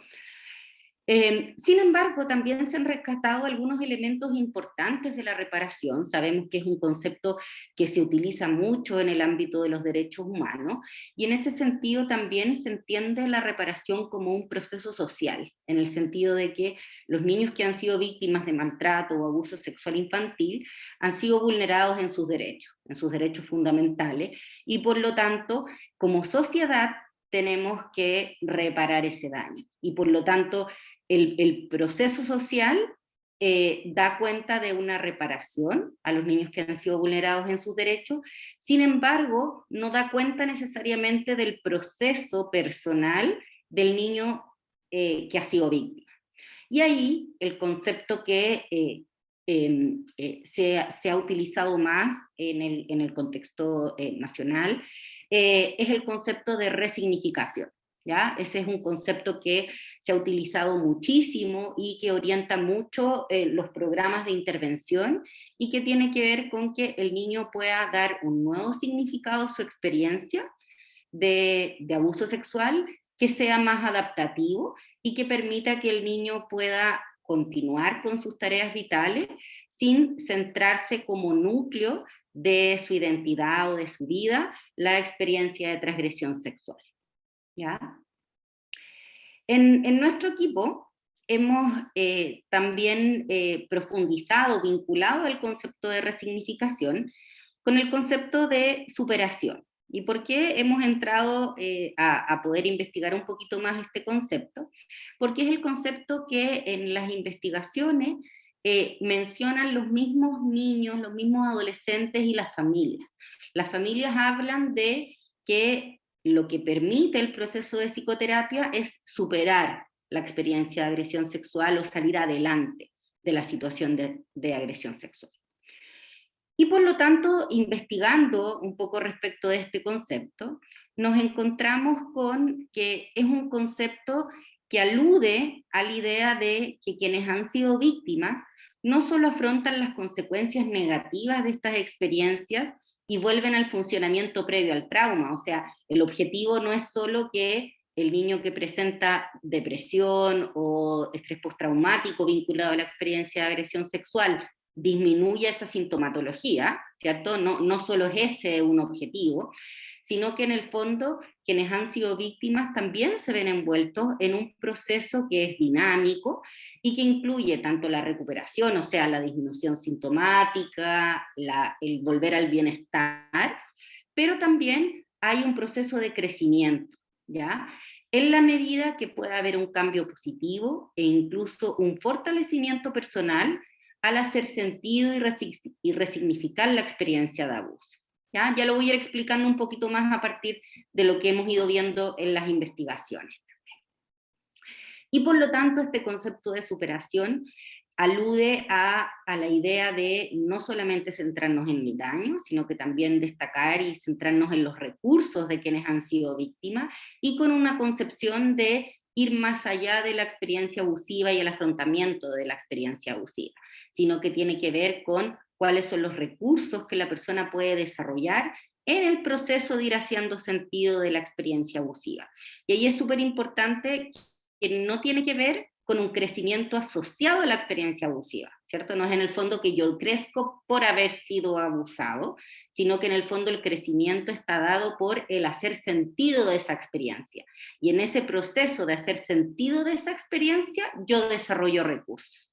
Sin embargo, también se han rescatado algunos elementos importantes de la reparación. Sabemos que es un concepto que se utiliza mucho en el ámbito de los derechos humanos, y en ese sentido también se entiende la reparación como un proceso social, en el sentido de que los niños que han sido víctimas de maltrato o abuso sexual infantil han sido vulnerados en sus derechos fundamentales, y por lo tanto, como sociedad, tenemos que reparar ese daño. Y por lo tanto, el proceso social da cuenta de una reparación a los niños que han sido vulnerados en sus derechos. Sin embargo, no da cuenta necesariamente del proceso personal del niño que ha sido víctima. Y ahí el concepto que se ha utilizado más en el contexto nacional es el concepto de resignificación, ¿ya? Ese es un concepto que se ha utilizado muchísimo y que orienta mucho los programas de intervención, y que tiene que ver con que el niño pueda dar un nuevo significado a su experiencia de abuso sexual, que sea más adaptativo y que permita que el niño pueda continuar con sus tareas vitales sin centrarse como núcleo de su identidad o de su vida la experiencia de transgresión sexual, ¿ya? En nuestro equipo hemos también profundizado, vinculado el concepto de resignificación con el concepto de superación. ¿Y por qué hemos entrado a poder investigar un poquito más este concepto? Porque es el concepto que en las investigaciones mencionan los mismos niños, los mismos adolescentes y las familias. Las familias hablan de que lo que permite el proceso de psicoterapia es superar la experiencia de agresión sexual o salir adelante de la situación de agresión sexual. Y por lo tanto, investigando un poco respecto de este concepto, nos encontramos con que es un concepto que alude a la idea de que quienes han sido víctimas no solo afrontan las consecuencias negativas de estas experiencias y vuelven al funcionamiento previo al trauma. O sea, el objetivo no es solo que el niño que presenta depresión o estrés postraumático vinculado a la experiencia de agresión sexual disminuya esa sintomatología, ¿cierto? No solo es ese un objetivo, sino que en el fondo quienes han sido víctimas también se ven envueltos en un proceso que es dinámico y que incluye tanto la recuperación, o sea, la disminución sintomática, el volver al bienestar, pero también hay un proceso de crecimiento, ¿ya? En la medida que pueda haber un cambio positivo e incluso un fortalecimiento personal al hacer sentido y resignificar la experiencia de abuso. Ya lo voy a ir explicando un poquito más a partir de lo que hemos ido viendo en las investigaciones. Y por lo tanto, este concepto de superación alude a la idea de no solamente centrarnos en el daño, sino que también destacar y centrarnos en los recursos de quienes han sido víctimas, y con una concepción de ir más allá de la experiencia abusiva y el afrontamiento de la experiencia abusiva, sino que tiene que ver con cuáles son los recursos que la persona puede desarrollar en el proceso de ir haciendo sentido de la experiencia abusiva. Y ahí es súper importante que no tiene que ver con un crecimiento asociado a la experiencia abusiva, ¿cierto? No es en el fondo que yo crezco por haber sido abusado, sino que en el fondo el crecimiento está dado por el hacer sentido de esa experiencia. Y en ese proceso de hacer sentido de esa experiencia, yo desarrollo recursos.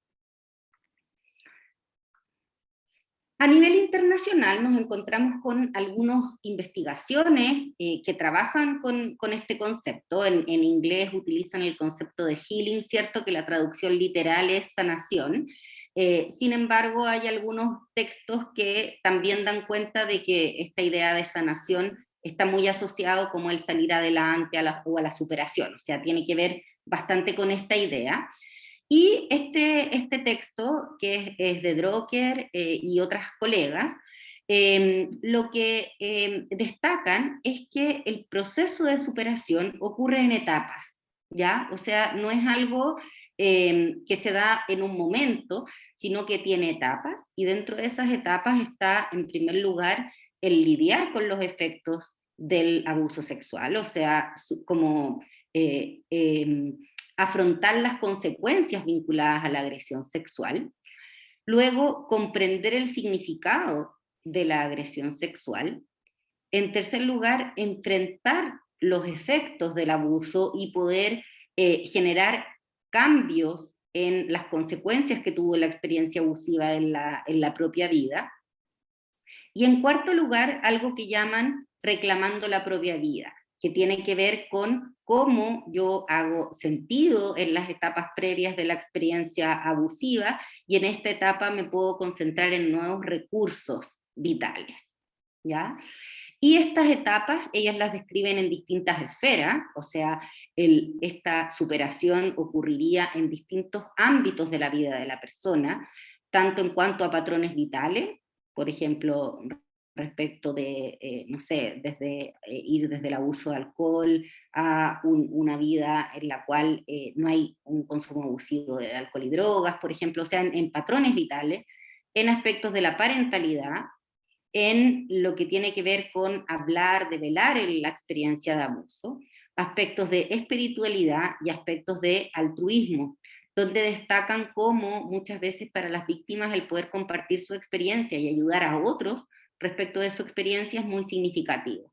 A nivel internacional nos encontramos con algunas investigaciones que trabajan con este concepto. En inglés utilizan el concepto de healing, cierto que la traducción literal es sanación. Sin embargo, hay algunos textos que también dan cuenta de que esta idea de sanación está muy asociado como el salir adelante o a la superación, o sea, tiene que ver bastante con esta idea. Y este texto, que es de Drucker y otras colegas, lo que destacan es que el proceso de superación ocurre en etapas, ¿ya? O sea, no es algo que se da en un momento, sino que tiene etapas, y dentro de esas etapas está, en primer lugar, el lidiar con los efectos del abuso sexual, o sea, como afrontar las consecuencias vinculadas a la agresión sexual. Luego, comprender el significado de la agresión sexual. En tercer lugar, enfrentar los efectos del abuso y poder generar cambios en las consecuencias que tuvo la experiencia abusiva en la propia vida. Y en cuarto lugar, algo que llaman reclamando la propia vida, que tiene que ver con cómo yo hago sentido en las etapas previas de la experiencia abusiva, y en esta etapa me puedo concentrar en nuevos recursos vitales, ¿ya? Y estas etapas, ellas las describen en distintas esferas, o sea, esta superación ocurriría en distintos ámbitos de la vida de la persona, tanto en cuanto a patrones vitales, por ejemplo, respecto de, no sé, ir desde el abuso de alcohol a una vida en la cual no hay un consumo abusivo de alcohol y drogas, por ejemplo, o sea, en patrones vitales, en aspectos de la parentalidad, en lo que tiene que ver con hablar, develar la experiencia de abuso, aspectos de espiritualidad y aspectos de altruismo, donde destacan cómo muchas veces para las víctimas el poder compartir su experiencia y ayudar a otros respecto de su experiencia es muy significativo.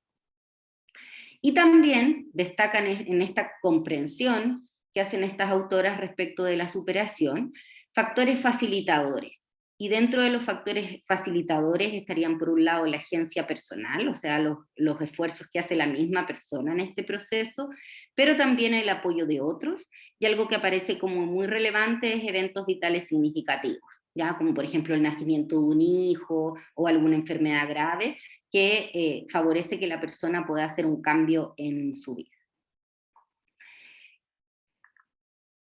Y también destacan en esta comprensión que hacen estas autoras respecto de la superación, factores facilitadores. Y dentro de los factores facilitadores estarían por un lado la agencia personal, o sea, los esfuerzos que hace la misma persona en este proceso, pero también el apoyo de otros, y algo que aparece como muy relevante es eventos vitales significativos, ¿ya? Como por ejemplo el nacimiento de un hijo o alguna enfermedad grave que favorece que la persona pueda hacer un cambio en su vida.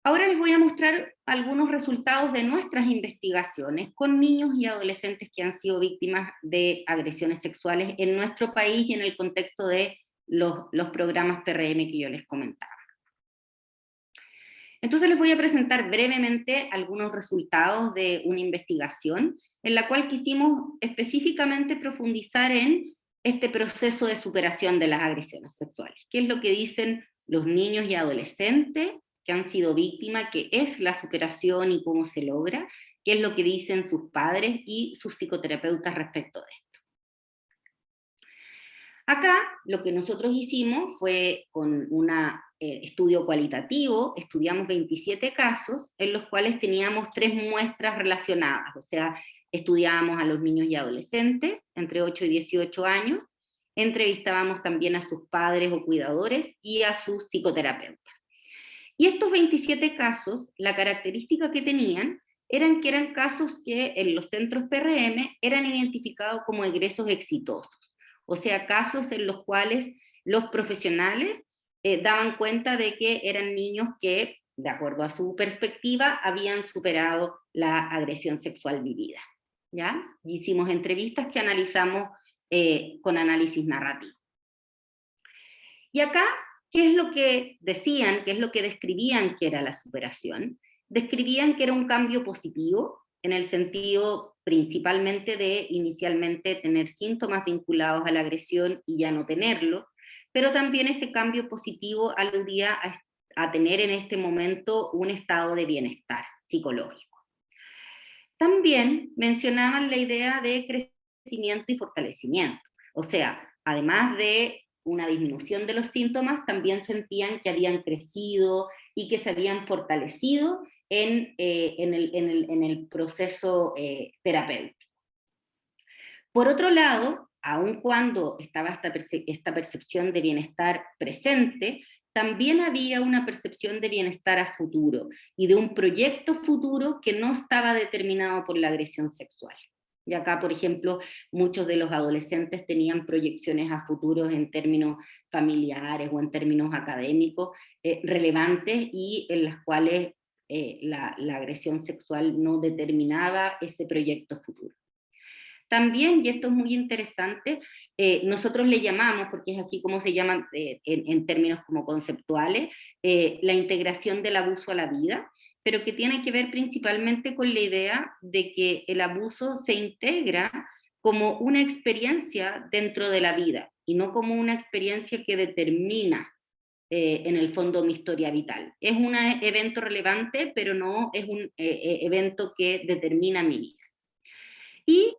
Ahora les voy a mostrar algunos resultados de nuestras investigaciones con niños y adolescentes que han sido víctimas de agresiones sexuales en nuestro país y en el contexto de los programas PRM que yo les comentaba. Entonces les voy a presentar brevemente algunos resultados de una investigación en la cual quisimos específicamente profundizar en este proceso de superación de las agresiones sexuales. ¿Qué es lo que dicen los niños y adolescentes que han sido víctimas? ¿Qué es la superación y cómo se logra? ¿Qué es lo que dicen sus padres y sus psicoterapeutas respecto de esto? Acá lo que nosotros hicimos fue con un estudio cualitativo, estudiamos 27 casos en los cuales teníamos 3 muestras relacionadas, o sea, estudiábamos a los niños y adolescentes entre 8 y 18 años, entrevistábamos también a sus padres o cuidadores y a sus psicoterapeutas. Y estos 27 casos, la característica que tenían eran que eran casos que en los centros PRM eran identificados como egresos exitosos. O sea, casos en los cuales los profesionales daban cuenta de que eran niños que, de acuerdo a su perspectiva, habían superado la agresión sexual vivida. ¿Ya? Y hicimos entrevistas que analizamos con análisis narrativo. Y acá, ¿qué es lo que decían, qué es lo que describían que era la superación? Describían que era un cambio positivo, en el sentido principalmente de inicialmente tener síntomas vinculados a la agresión y ya no tenerlos, pero también ese cambio positivo aludía a tener en este momento un estado de bienestar psicológico. También mencionaban la idea de crecimiento y fortalecimiento, o sea, además de una disminución de los síntomas, también sentían que habían crecido y que se habían fortalecido en el proceso terapéutico. Por otro lado, aun cuando estaba esta percepción de bienestar presente, también había una percepción de bienestar a futuro y de un proyecto futuro que no estaba determinado por la agresión sexual. Y acá, por ejemplo, muchos de los adolescentes tenían proyecciones a futuros en términos familiares o en términos académicos relevantes y en las cuales la agresión sexual no determinaba ese proyecto futuro. También, y esto es muy interesante, nosotros le llamamos, porque es así como se llama en términos como conceptuales, la integración del abuso a la vida, pero que tiene que ver principalmente con la idea de que el abuso se integra como una experiencia dentro de la vida, y no como una experiencia que determina en el fondo mi historia vital. Es un evento relevante, pero no es un evento que determina mi vida. Y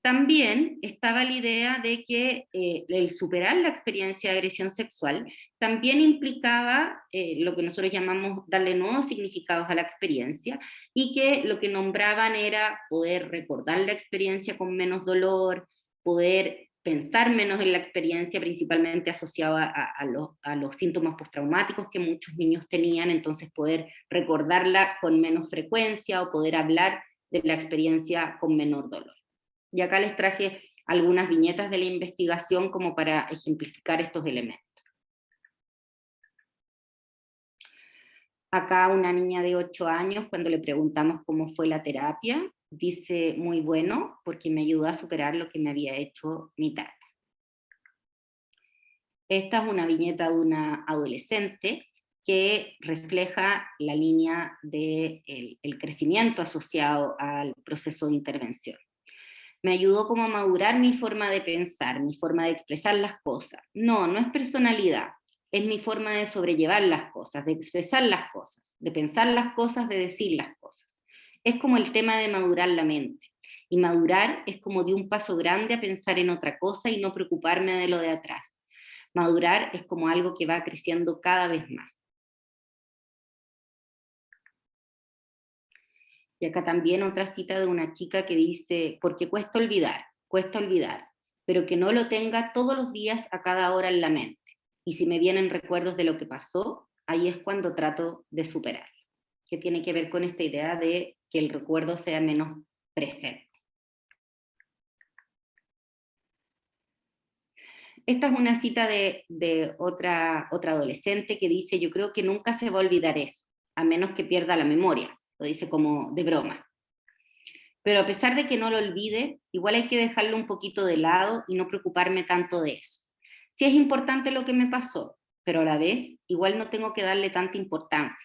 también estaba la idea de que el superar la experiencia de agresión sexual también implicaba lo que nosotros llamamos darle nuevos significados a la experiencia, y que lo que nombraban era poder recordar la experiencia con menos dolor, poder pensar menos en la experiencia, principalmente asociado a los síntomas postraumáticos que muchos niños tenían, entonces poder recordarla con menos frecuencia o poder hablar de la experiencia con menor dolor. Y acá les traje algunas viñetas de la investigación como para ejemplificar estos elementos. Acá una niña de 8 años, cuando le preguntamos cómo fue la terapia, dice: muy bueno, porque me ayudó a superar lo que me había hecho mi tata. Esta es una viñeta de una adolescente que refleja la línea del crecimiento asociado al proceso de intervención. Me ayudó como a madurar mi forma de pensar, mi forma de expresar las cosas. No, no es personalidad, es mi forma de sobrellevar las cosas, de expresar las cosas, de pensar las cosas, de decir las cosas. Es como el tema de madurar la mente. Y madurar es como de un paso grande a pensar en otra cosa y no preocuparme de lo de atrás. Madurar es como algo que va creciendo cada vez más. Y acá también otra cita de una chica que dice: porque cuesta olvidar, pero que no lo tenga todos los días a cada hora en la mente. Y si me vienen recuerdos de lo que pasó, ahí es cuando trato de superarlo. Que tiene que ver con esta idea de que el recuerdo sea menos presente. Esta es una cita de otra adolescente que dice: yo creo que nunca se va a olvidar eso, a menos que pierda la memoria. Lo dice como de broma. Pero a pesar de que no lo olvide, igual hay que dejarlo un poquito de lado y no preocuparme tanto de eso. Sí es importante lo que me pasó, pero a la vez igual no tengo que darle tanta importancia.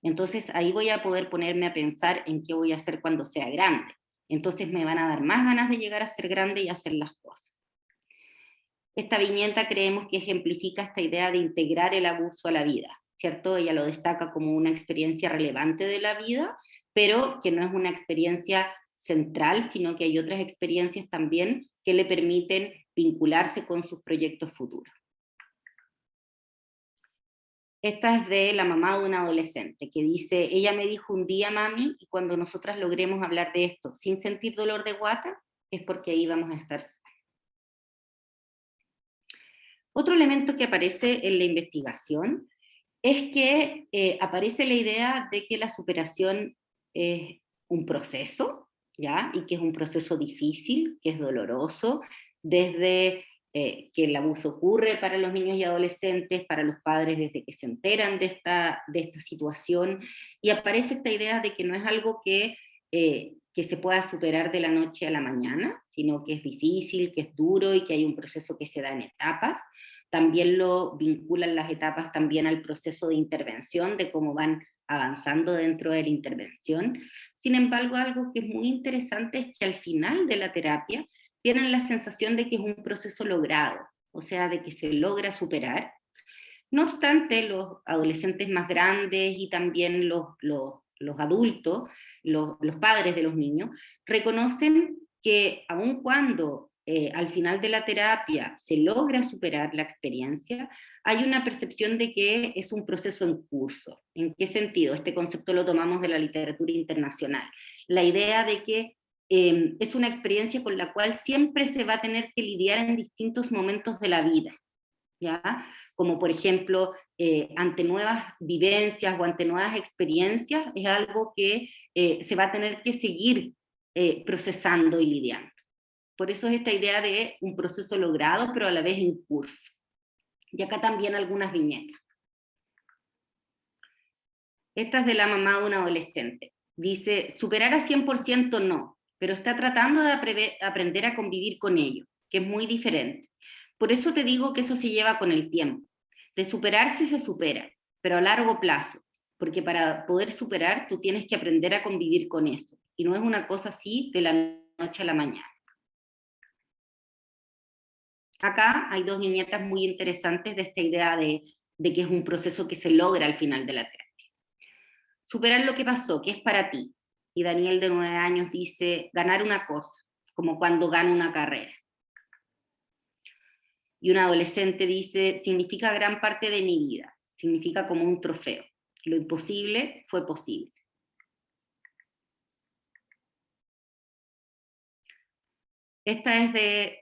Entonces ahí voy a poder ponerme a pensar en qué voy a hacer cuando sea grande. Entonces me van a dar más ganas de llegar a ser grande y hacer las cosas. Esta viñeta creemos que ejemplifica esta idea de integrar el abuso a la vida, ¿cierto? Ella lo destaca como una experiencia relevante de la vida, pero que no es una experiencia central, sino que hay otras experiencias también que le permiten vincularse con sus proyectos futuros. Esta es de la mamá de una adolescente, que dice, ella me dijo un día, mami, y cuando nosotras logremos hablar de esto sin sentir dolor de guata, es porque ahí vamos a estar. Otro elemento que aparece en la investigación es que aparece la idea de que la superación es un proceso, ¿ya? Y que es un proceso difícil, que es doloroso, desde que el abuso ocurre para los niños y adolescentes, para los padres desde que se enteran de esta situación, y aparece esta idea de que no es algo que se pueda superar de la noche a la mañana, sino que es difícil, que es duro y que hay un proceso que se da en etapas. También lo vinculan las etapas también al proceso de intervención, de cómo van avanzando dentro de la intervención. Sin embargo, algo que es muy interesante es que al final de la terapia tienen la sensación de que es un proceso logrado, o sea, de que se logra superar. No obstante, los adolescentes más grandes y también los adultos, los padres de los niños, reconocen que aun cuando al final de la terapia se logra superar la experiencia, hay una percepción de que es un proceso en curso. ¿En qué sentido? Este concepto lo tomamos de la literatura internacional. La idea de que es una experiencia con la cual siempre se va a tener que lidiar en distintos momentos de la vida, ¿ya? Como por ejemplo, ante nuevas vivencias o ante nuevas experiencias, es algo que se va a tener que seguir procesando y lidiando. Por eso es esta idea de un proceso logrado, pero a la vez en curso. Y acá también algunas viñetas. Esta es de la mamá de un adolescente. Dice, superar a 100% no, pero está tratando de aprender a convivir con ello, que es muy diferente. Por eso te digo que eso se lleva con el tiempo. De superarse se supera, pero a largo plazo, porque para poder superar tú tienes que aprender a convivir con eso, y no es una cosa así de la noche a la mañana. Acá hay dos viñetas muy interesantes de esta idea de que es un proceso que se logra al final de la terapia. Superar lo que pasó, que es para ti. Y Daniel, de 9 años, dice, ganar una cosa, como cuando gano una carrera. Y un adolescente dice, significa gran parte de mi vida, significa como un trofeo. Lo imposible fue posible. Esta es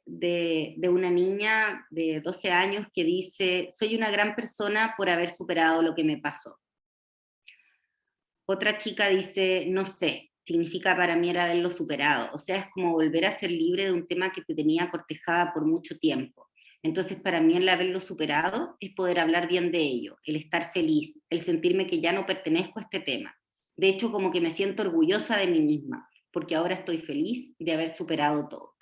de una niña de 12 años que dice, soy una gran persona por haber superado lo que me pasó. Otra chica dice, no sé, significa para mí era haberlo superado. O sea, es como volver a ser libre de un tema que te tenía cortejada por mucho tiempo. Entonces, para mí el haberlo superado es poder hablar bien de ello, el estar feliz, el sentirme que ya no pertenezco a este tema. De hecho, como que me siento orgullosa de mí misma, porque ahora estoy feliz de haber superado todo.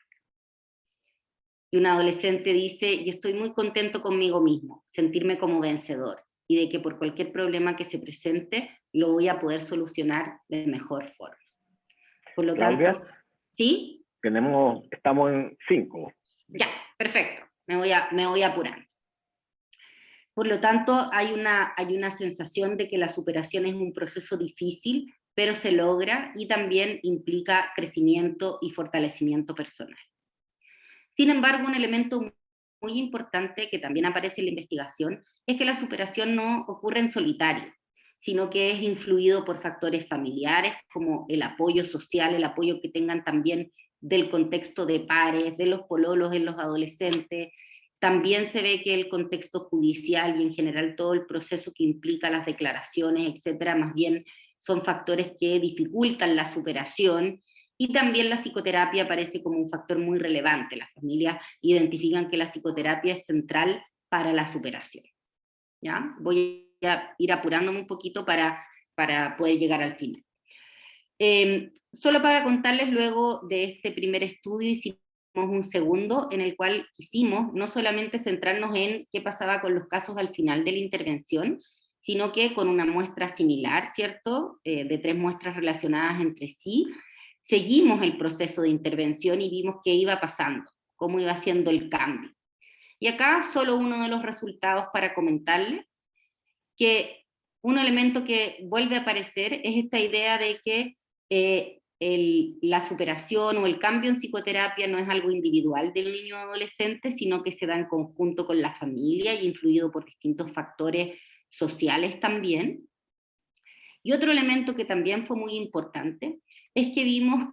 Y un adolescente dice, y estoy muy contento conmigo mismo, sentirme como vencedor, y de que por cualquier problema que se presente, lo voy a poder solucionar de mejor forma. Por lo Claudia, tanto, ¿sí? Estamos en 5. Ya, perfecto, me voy apurando. Por lo tanto, hay una sensación de que la superación es un proceso difícil, pero se logra y también implica crecimiento y fortalecimiento personal. Sin embargo, un elemento muy importante que también aparece en la investigación es que la superación no ocurre en solitario, sino que es influido por factores familiares como el apoyo social, el apoyo que tengan también del contexto de pares, de los pololos en los adolescentes. También se ve que el contexto judicial y en general todo el proceso que implica las declaraciones, etcétera, más bien son factores que dificultan la superación. Y también la psicoterapia aparece como un factor muy relevante. Las familias identifican que la psicoterapia es central para la superación. ¿Ya? Voy a ir apurándome un poquito para poder llegar al final. Solo para contarles, luego de este primer estudio hicimos un segundo en el cual quisimos no solamente centrarnos en qué pasaba con los casos al final de la intervención, sino que con una muestra similar, ¿cierto? De 3 muestras relacionadas entre sí, seguimos el proceso de intervención y vimos qué iba pasando, cómo iba haciendo el cambio. Y acá solo uno de los resultados para comentarles, que un elemento que vuelve a aparecer es esta idea de que la superación o el cambio en psicoterapia no es algo individual del niño o adolescente, sino que se da en conjunto con la familia y influido por distintos factores sociales también. Y otro elemento que también fue muy importante es que vimos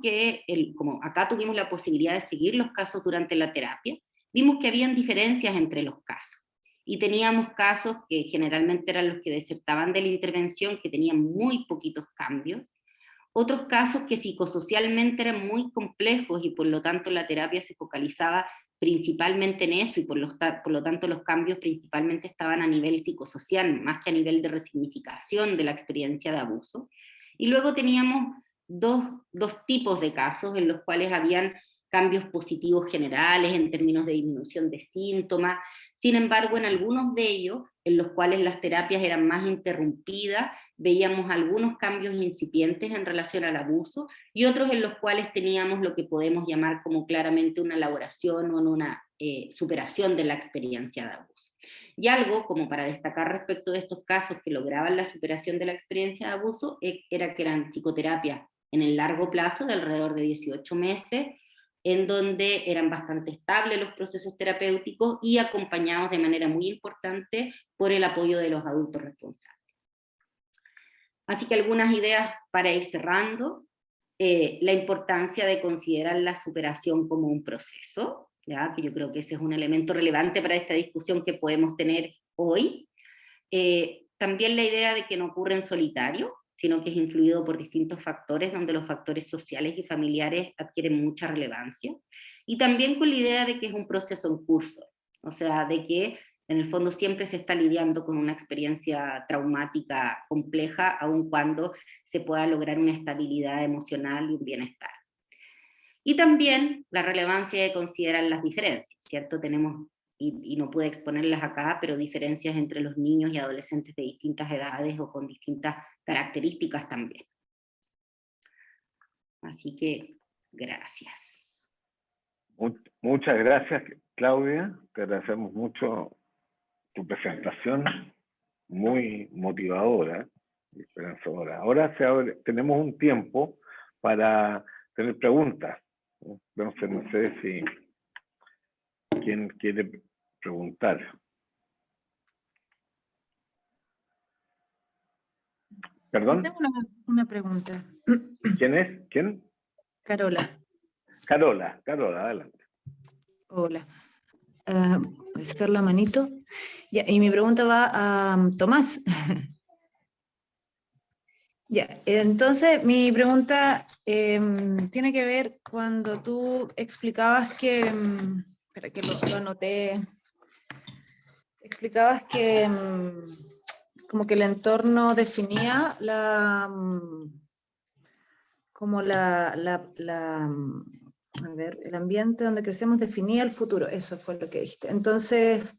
que, como acá tuvimos la posibilidad de seguir los casos durante la terapia, vimos que habían diferencias entre los casos. Y teníamos casos que generalmente eran los que desertaban de la intervención, que tenían muy poquitos cambios. Otros casos que psicosocialmente eran muy complejos y por lo tanto la terapia se focalizaba principalmente en eso y por lo tanto los cambios principalmente estaban a nivel psicosocial, más que a nivel de resignificación de la experiencia de abuso. Y luego teníamos dos tipos de casos en los cuales habían cambios positivos generales en términos de disminución de síntomas. Sin embargo, en algunos de ellos, en los cuales las terapias eran más interrumpidas, veíamos algunos cambios incipientes en relación al abuso y otros en los cuales teníamos lo que podemos llamar como claramente una elaboración o una superación de la experiencia de abuso. Y algo como para destacar respecto de estos casos que lograban la superación de la experiencia de abuso era que eran psicoterapias en el largo plazo de alrededor de 18 meses, en donde eran bastante estables los procesos terapéuticos y acompañados de manera muy importante por el apoyo de los adultos responsables. Así que algunas ideas para ir cerrando. La importancia de considerar la superación como un proceso, ¿ya? Que yo creo que ese es un elemento relevante para esta discusión que podemos tener hoy. También la idea de que no ocurre en solitario, sino que es influido por distintos factores, donde los factores sociales y familiares adquieren mucha relevancia. Y también con la idea de que es un proceso en curso, o sea, de que en el fondo siempre se está lidiando con una experiencia traumática compleja, aun cuando se pueda lograr una estabilidad emocional y un bienestar. Y también la relevancia de considerar las diferencias, ¿cierto? Tenemos, y no puedo exponerlas acá, pero diferencias entre los niños y adolescentes de distintas edades o con distintas características también. Así que, gracias. Muchas gracias, Claudia. Te agradecemos mucho tu presentación, muy motivadora y esperanzadora. Ahora tenemos un tiempo para tener preguntas. Entonces, no sé si quién quiere preguntar. ¿Perdón? Tengo una pregunta. ¿Quién es? ¿Quién? Carola. Carola, adelante. Hola. Voy a sacar la manito. Ya, y mi pregunta va a Tomás. Ya, entonces mi pregunta tiene que ver cuando tú explicabas que, espera que lo anoté, explicabas que como que el entorno definía como a ver, el ambiente donde crecemos definía el futuro, eso fue lo que dijiste. Entonces,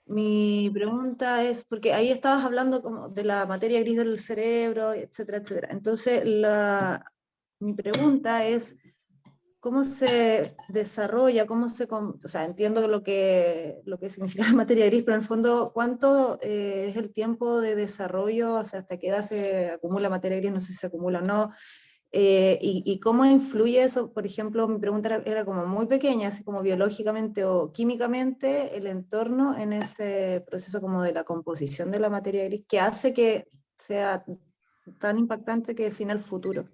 mi pregunta es, porque ahí estabas hablando como de la materia gris del cerebro, etcétera, etcétera. Entonces, mi pregunta es, ¿cómo se desarrolla, o sea, entiendo lo que significa la materia gris, pero en el fondo, ¿cuánto es el tiempo de desarrollo, o sea, hasta qué edad se acumula materia gris, no sé si se acumula o no? Y cómo influye eso, por ejemplo, mi pregunta era como muy pequeña, así como biológicamente o químicamente, el entorno en ese proceso como de la composición de la materia gris, que hace que sea tan impactante que defina el futuro.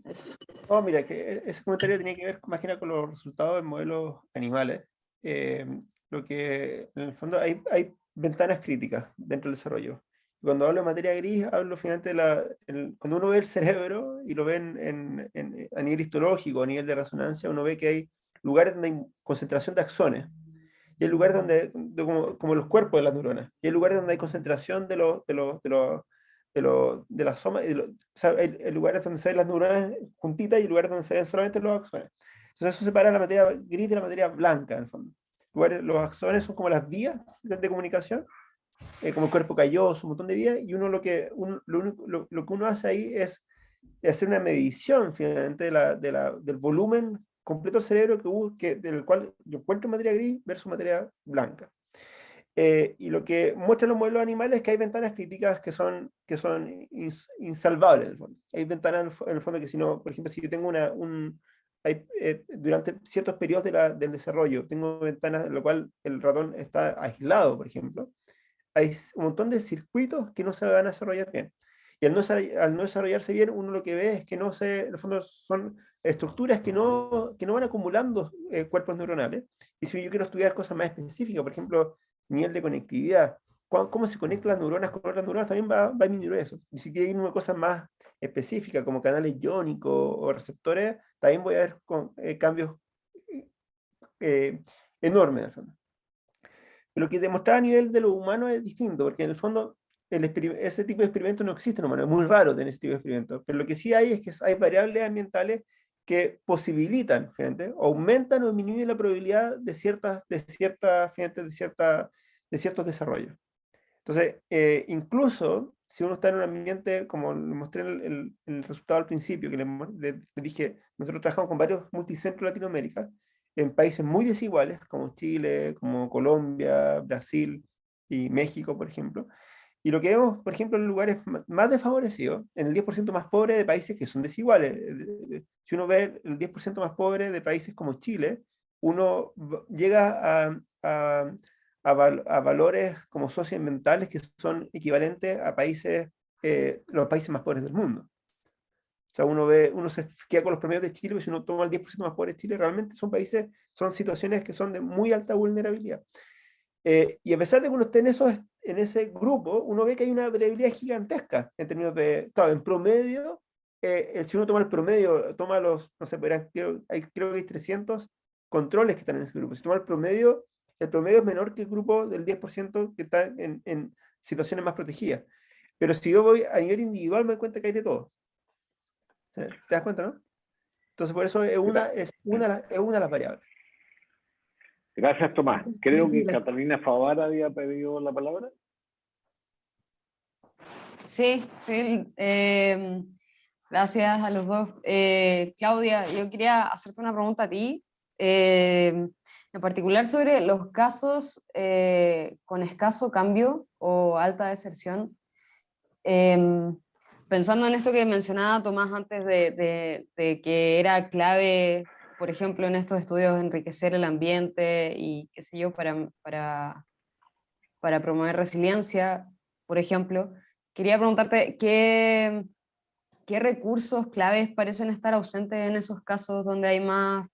Eso. Oh, mira, que ese comentario tenía que ver más que nada con los resultados de modelos animales. Lo que en el fondo hay ventanas críticas dentro del desarrollo. Cuando hablo de materia gris, hablo finalmente cuando uno ve el cerebro y lo ve a nivel histológico, a nivel de resonancia, uno ve que hay lugares donde hay concentración de axones. Y hay lugares como los cuerpos de las neuronas. Y hay lugares donde hay concentración de las somas. O sea, hay lugares donde se ven las neuronas juntitas y lugares donde se ven solamente los axones. Entonces eso separa la materia gris de la materia blanca, en el fondo. Los axones son como las vías de comunicación, como el cuerpo calloso, un montón de vías, y lo que uno hace ahí es hacer una medición finalmente del volumen completo del cerebro del cual yo encuentro materia gris versus materia blanca. Y lo que muestran los modelos animales es que hay ventanas críticas que son insalvables, en el fondo. Hay ventanas en el fondo que si no, por ejemplo, si yo tengo durante ciertos periodos del desarrollo, tengo ventanas en lo cual el ratón está aislado, por ejemplo, hay un montón de circuitos que no se van a desarrollar bien. Y al no desarrollarse bien, uno lo que ve es que en el fondo son estructuras que no van acumulando cuerpos neuronales. Y si yo quiero estudiar cosas más específicas, por ejemplo, nivel de conectividad, cómo se conectan las neuronas con otras neuronas, también va a disminuir eso. Y si quiero ir a una cosa más específica, como canales iónicos o receptores, también voy a ver cambios eh, enormes, en el fondo. Lo que demostraba a nivel de lo humano es distinto, porque en el fondo ese tipo de experimentos no existe en humano, es muy raro tener ese tipo de experimentos, pero lo que sí hay es que hay variables ambientales que posibilitan, fíjate, aumentan o disminuyen la probabilidad de ciertos desarrollos. Entonces, incluso si uno está en un ambiente, como le mostré el resultado al principio, que le dije, nosotros trabajamos con varios multicentros de Latinoamérica, en países muy desiguales, como Chile, como Colombia, Brasil y México, por ejemplo. Y lo que vemos, por ejemplo, en lugares más desfavorecidos, en el 10% más pobre de países que son desiguales. Si uno ve el 10% más pobre de países como Chile, uno llega a valores como socioambientales que son equivalentes a los países más pobres del mundo. O sea, uno se queda con los promedios de Chile, pero si uno toma el 10% más pobre de Chile, realmente son situaciones que son de muy alta vulnerabilidad. Y a pesar de que uno esté en ese grupo, uno ve que hay una variabilidad gigantesca en términos de, claro, en promedio, si uno toma el promedio, toma no sé, creo que hay 300 controles que están en ese grupo. Si toma el promedio es menor que el grupo del 10% que está en situaciones más protegidas. Pero si yo voy a nivel individual, me doy cuenta que hay de todo. ¿Te das cuenta, no? Entonces, por eso es una de las variables. Gracias, Tomás. Creo que Catalina Favara había pedido la palabra. Sí, sí. Gracias a los dos. Claudia, yo quería hacerte una pregunta a ti, en particular sobre los casos con escaso cambio o alta deserción. Pensando en esto que mencionaba Tomás antes de que era clave, por ejemplo, en estos estudios, enriquecer el ambiente y qué sé yo, para promover resiliencia, por ejemplo, quería preguntarte qué recursos claves parecen estar ausentes en esos casos donde hay más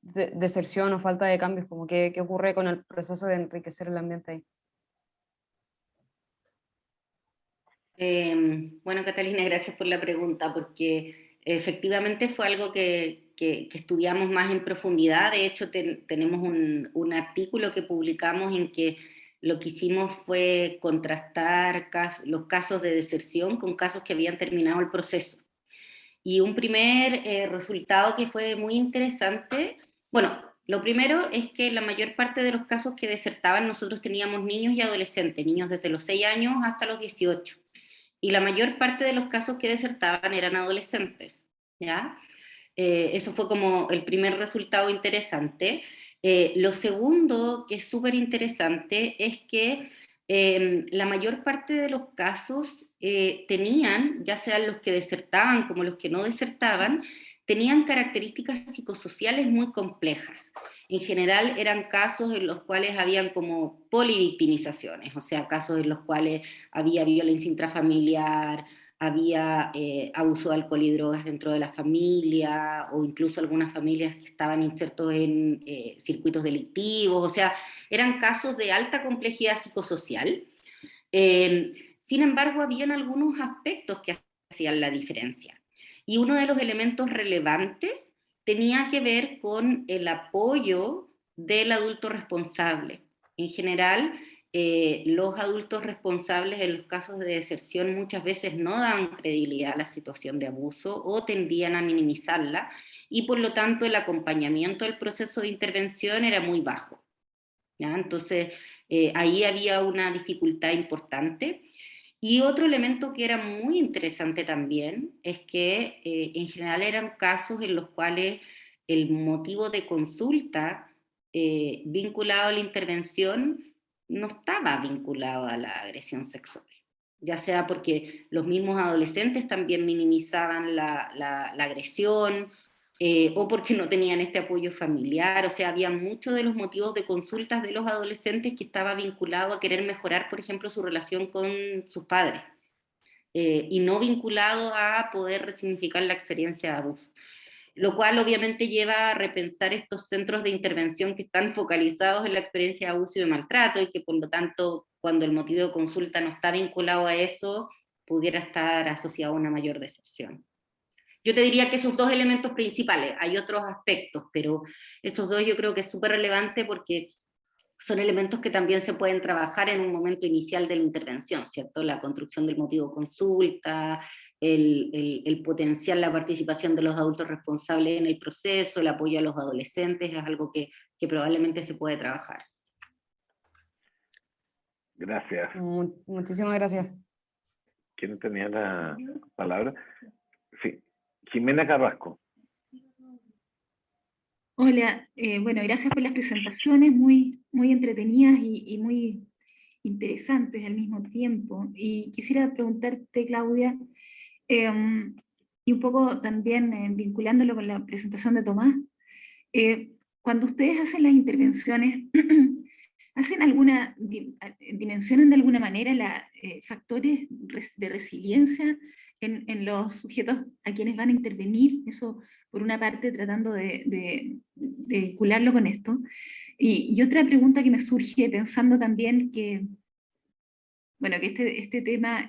deserción o falta de cambios, como qué ocurre con el proceso de enriquecer el ambiente ahí. Bueno, Catalina, gracias por la pregunta, porque efectivamente fue algo que estudiamos más en profundidad. De hecho, tenemos un artículo que publicamos en que lo que hicimos fue contrastar los casos de deserción con casos que habían terminado el proceso. Y un primer resultado que fue muy interesante, bueno, lo primero es que la mayor parte de los casos que desertaban, nosotros teníamos niños y adolescentes, niños desde los 6 años hasta los 18. Y la mayor parte de los casos que desertaban eran adolescentes, ¿ya? Eso fue como el primer resultado interesante. Lo segundo, que es súper interesante, es que la mayor parte de los casos tenían, ya sean los que desertaban como los que no desertaban, tenían características psicosociales muy complejas. En general eran casos en los cuales habían como polivictimizaciones, o sea, casos en los cuales había violencia intrafamiliar, había abuso de alcohol y drogas dentro de la familia, o incluso algunas familias que estaban insertos en circuitos delictivos, o sea, eran casos de alta complejidad psicosocial. Sin embargo, habían algunos aspectos que hacían la diferencia. Y uno de los elementos relevantes tenía que ver con el apoyo del adulto responsable. En general, los adultos responsables en los casos de deserción muchas veces no daban credibilidad a la situación de abuso o tendían a minimizarla y por lo tanto el acompañamiento del proceso de intervención era muy bajo, ¿ya? Entonces ahí había una dificultad importante. Y otro elemento que era muy interesante también es que en general eran casos en los cuales el motivo de consulta vinculado a la intervención no estaba vinculado a la agresión sexual, ya sea porque los mismos adolescentes también minimizaban la agresión, o porque no tenían este apoyo familiar. O sea, había muchos de los motivos de consultas de los adolescentes que estaba vinculado a querer mejorar, por ejemplo, su relación con sus padres, y no vinculado a poder resignificar la experiencia de abuso. Lo cual obviamente lleva a repensar estos centros de intervención que están focalizados en la experiencia de abuso y de maltrato, y que por lo tanto, cuando el motivo de consulta no está vinculado a eso, pudiera estar asociado a una mayor decepción. Yo te diría que esos dos elementos principales, hay otros aspectos, pero esos dos yo creo que es súper relevante, porque son elementos que también se pueden trabajar en un momento inicial de la intervención, ¿cierto? La construcción del motivo de consulta, el potenciar la participación de los adultos responsables en el proceso, el apoyo a los adolescentes, es algo que probablemente se puede trabajar. Gracias. Muchísimas gracias. ¿Quién tenía la palabra? Sí, Jimena Carrasco. Hola, bueno, gracias por las presentaciones, muy entretenidas y muy interesantes al mismo tiempo. Y quisiera preguntarte, Claudia, y un poco también vinculándolo con la presentación de Tomás, cuando ustedes hacen las intervenciones, ¿hacen dimensionan de alguna manera factores de resiliencia en los sujetos a quienes van a intervenir? Eso, por una parte, tratando de vincularlo con esto. Y otra pregunta que me surge pensando también que, bueno, que este tema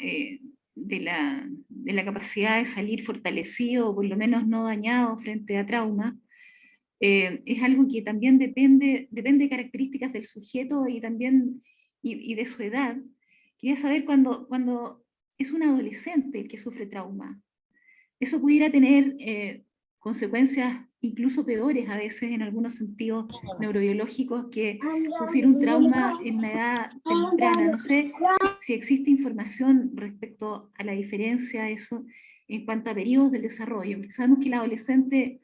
de la capacidad de salir fortalecido, o por lo menos no dañado frente a trauma, es algo que también depende de características del sujeto y también y de su edad. Quería saber cuando es un adolescente el que sufre trauma, eso pudiera tener consecuencias incluso peores a veces en algunos sentidos neurobiológicos que sufrir un trauma en una edad temprana. No sé si existe información respecto a la diferencia de eso en cuanto a periodos del desarrollo, porque sabemos que el adolescente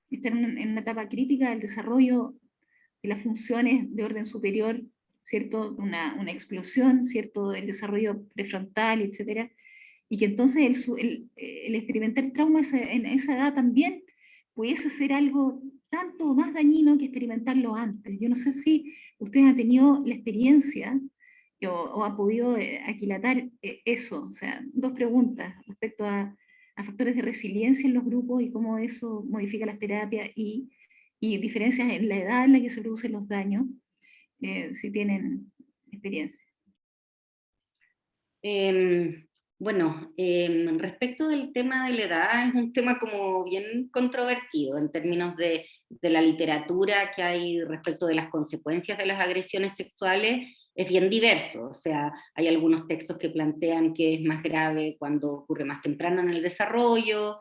está en una etapa crítica del desarrollo de las funciones de orden superior, ¿cierto? Una explosión, ¿cierto? Del desarrollo prefrontal, etcétera, y que entonces el experimentar trauma en esa edad también pudiese ser algo tanto más dañino que experimentarlo antes. Yo no sé si usted ha tenido la experiencia o ha podido aquilatar eso. O sea, dos preguntas respecto a factores de resiliencia en los grupos y cómo eso modifica las terapias, y diferencias en la edad en la que se producen los daños, si tienen experiencia. Bueno, respecto del tema de la edad, es un tema como bien controvertido en términos de la literatura que hay respecto de las consecuencias de las agresiones sexuales. Es bien diverso. O sea, hay algunos textos que plantean que es más grave cuando ocurre más temprano en el desarrollo,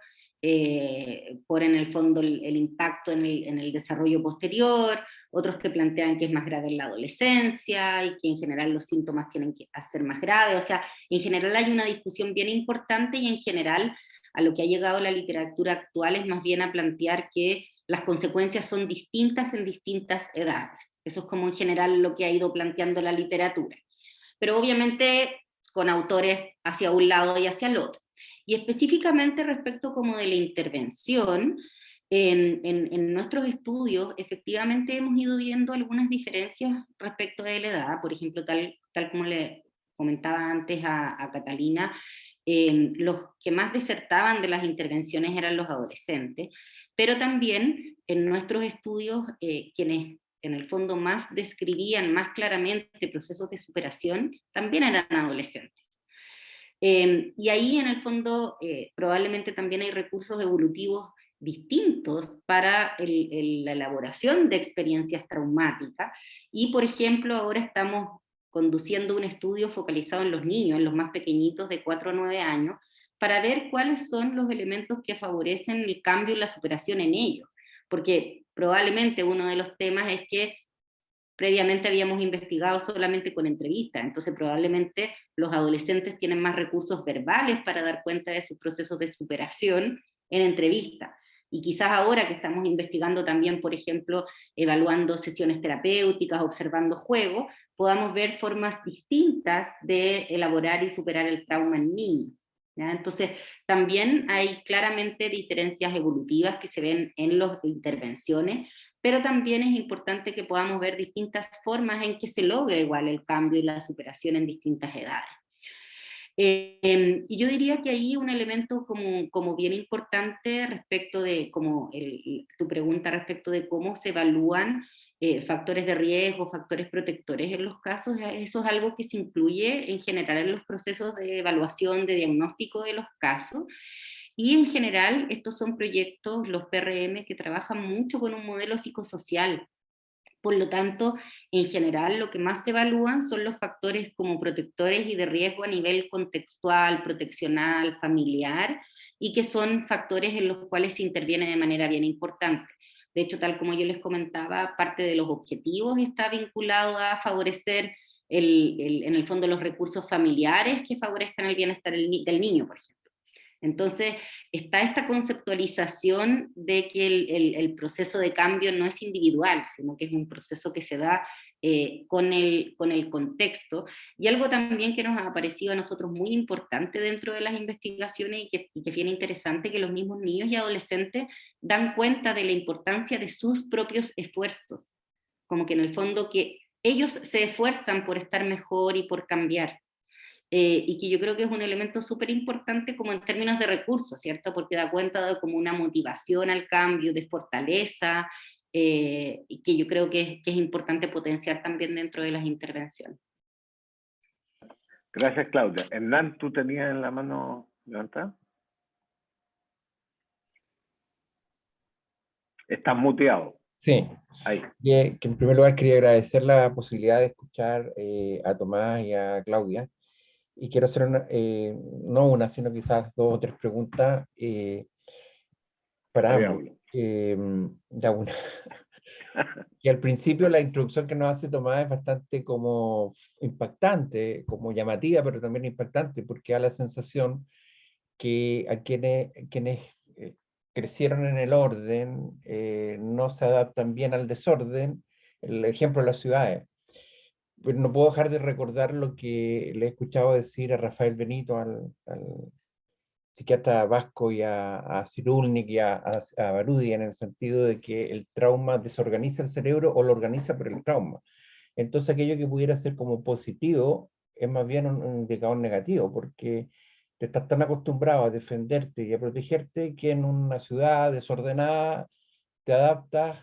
por en el fondo el impacto en el desarrollo posterior, otros que plantean que es más grave en la adolescencia y que en general los síntomas tienen que ser más graves. O sea, en general hay una discusión bien importante, y en general a lo que ha llegado la literatura actual es más bien a plantear que las consecuencias son distintas en distintas edades. Eso es como en general lo que ha ido planteando la literatura. Pero obviamente con autores hacia un lado y hacia el otro. Y específicamente respecto como de la intervención, en nuestros estudios efectivamente hemos ido viendo algunas diferencias respecto de la edad. Por ejemplo, tal como le comentaba antes a Catalina, los que más desertaban de las intervenciones eran los adolescentes, pero también en nuestros estudios quienes en el fondo más describían más claramente procesos de superación también eran adolescentes. Y ahí en el fondo probablemente también hay recursos evolutivos distintos para la elaboración de experiencias traumáticas, y por ejemplo ahora estamos conduciendo un estudio focalizado en los niños, en los más pequeñitos de 4 a 9 años, para ver cuáles son los elementos que favorecen el cambio y la superación en ellos, porque probablemente uno de los temas es que previamente habíamos investigado solamente con entrevistas, entonces probablemente los adolescentes tienen más recursos verbales para dar cuenta de sus procesos de superación en entrevistas. Y quizás ahora que estamos investigando también, por ejemplo, evaluando sesiones terapéuticas, observando juegos, podamos ver formas distintas de elaborar y superar el trauma en niños, ¿ya? Entonces, también hay claramente diferencias evolutivas que se ven en las intervenciones, pero también es importante que podamos ver distintas formas en que se logra igual el cambio y la superación en distintas edades. Y yo diría que ahí un elemento como bien importante respecto de tu pregunta respecto de cómo se evalúan factores de riesgo, factores protectores en los casos, eso es algo que se incluye en general en los procesos de evaluación, de diagnóstico de los casos. Y en general estos son proyectos, los PRM, que trabajan mucho con un modelo psicosocial. Por lo tanto, en general, lo que más se evalúan son los factores como protectores y de riesgo a nivel contextual, proteccional, familiar, y que son factores en los cuales se interviene de manera bien importante. De hecho, tal como yo les comentaba, parte de los objetivos está vinculado a favorecer en el fondo los recursos familiares que favorezcan el bienestar del niño, por ejemplo. Entonces, está esta conceptualización de que el proceso de cambio no es individual, sino que es un proceso que se da con el contexto. Y algo también que nos ha parecido a nosotros muy importante dentro de las investigaciones y que es bien interesante, que los mismos niños y adolescentes dan cuenta de la importancia de sus propios esfuerzos. Como que en el fondo que ellos se esfuerzan por estar mejor y por cambiar. Y que yo creo que es un elemento súper importante como en términos de recursos, ¿cierto? Porque da cuenta de como una motivación al cambio, de fortaleza, y que yo creo que es importante potenciar también dentro de las intervenciones. Gracias, Claudia. Hernán, ¿tú tenías en la mano levantada? Estás muteado. Sí, Ahí. que en primer lugar quería agradecer la posibilidad de escuchar a Tomás y a Claudia, y quiero hacer no una, sino quizás 2 o 3 preguntas para ambos. Ya una. Que al principio la introducción que nos hace Tomás es bastante como impactante, como llamativa, pero también impactante, porque da la sensación que a quienes crecieron en el orden no se adaptan bien al desorden. El ejemplo de las ciudades. Pero no puedo dejar de recordar lo que le he escuchado decir a Rafael Benito, al psiquiatra vasco, y a Cyrulnik y a Barudi, en el sentido de que el trauma desorganiza el cerebro o lo organiza por el trauma. Entonces aquello que pudiera ser como positivo es más bien un indicador negativo, porque te estás tan acostumbrado a defenderte y a protegerte que en una ciudad desordenada te adaptas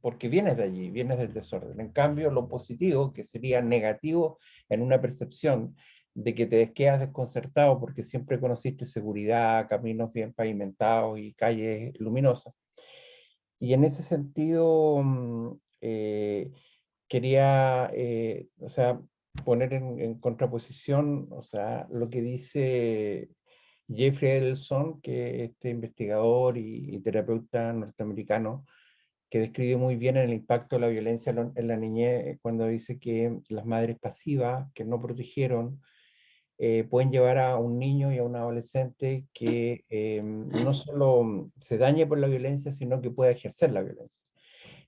porque vienes de allí, vienes del desorden. En cambio, lo positivo, que sería negativo en una percepción de que te quedas desconcertado porque siempre conociste seguridad, caminos bien pavimentados y calles luminosas. Y en ese sentido, quería, o sea, poner en contraposición, o sea, lo que dice Jeffrey Edelson, que es este investigador y terapeuta norteamericano, que describe muy bien el impacto de la violencia en la niñez, cuando dice que las madres pasivas que no protegieron pueden llevar a un niño y a un adolescente que no solo se dañe por la violencia, sino que pueda ejercer la violencia.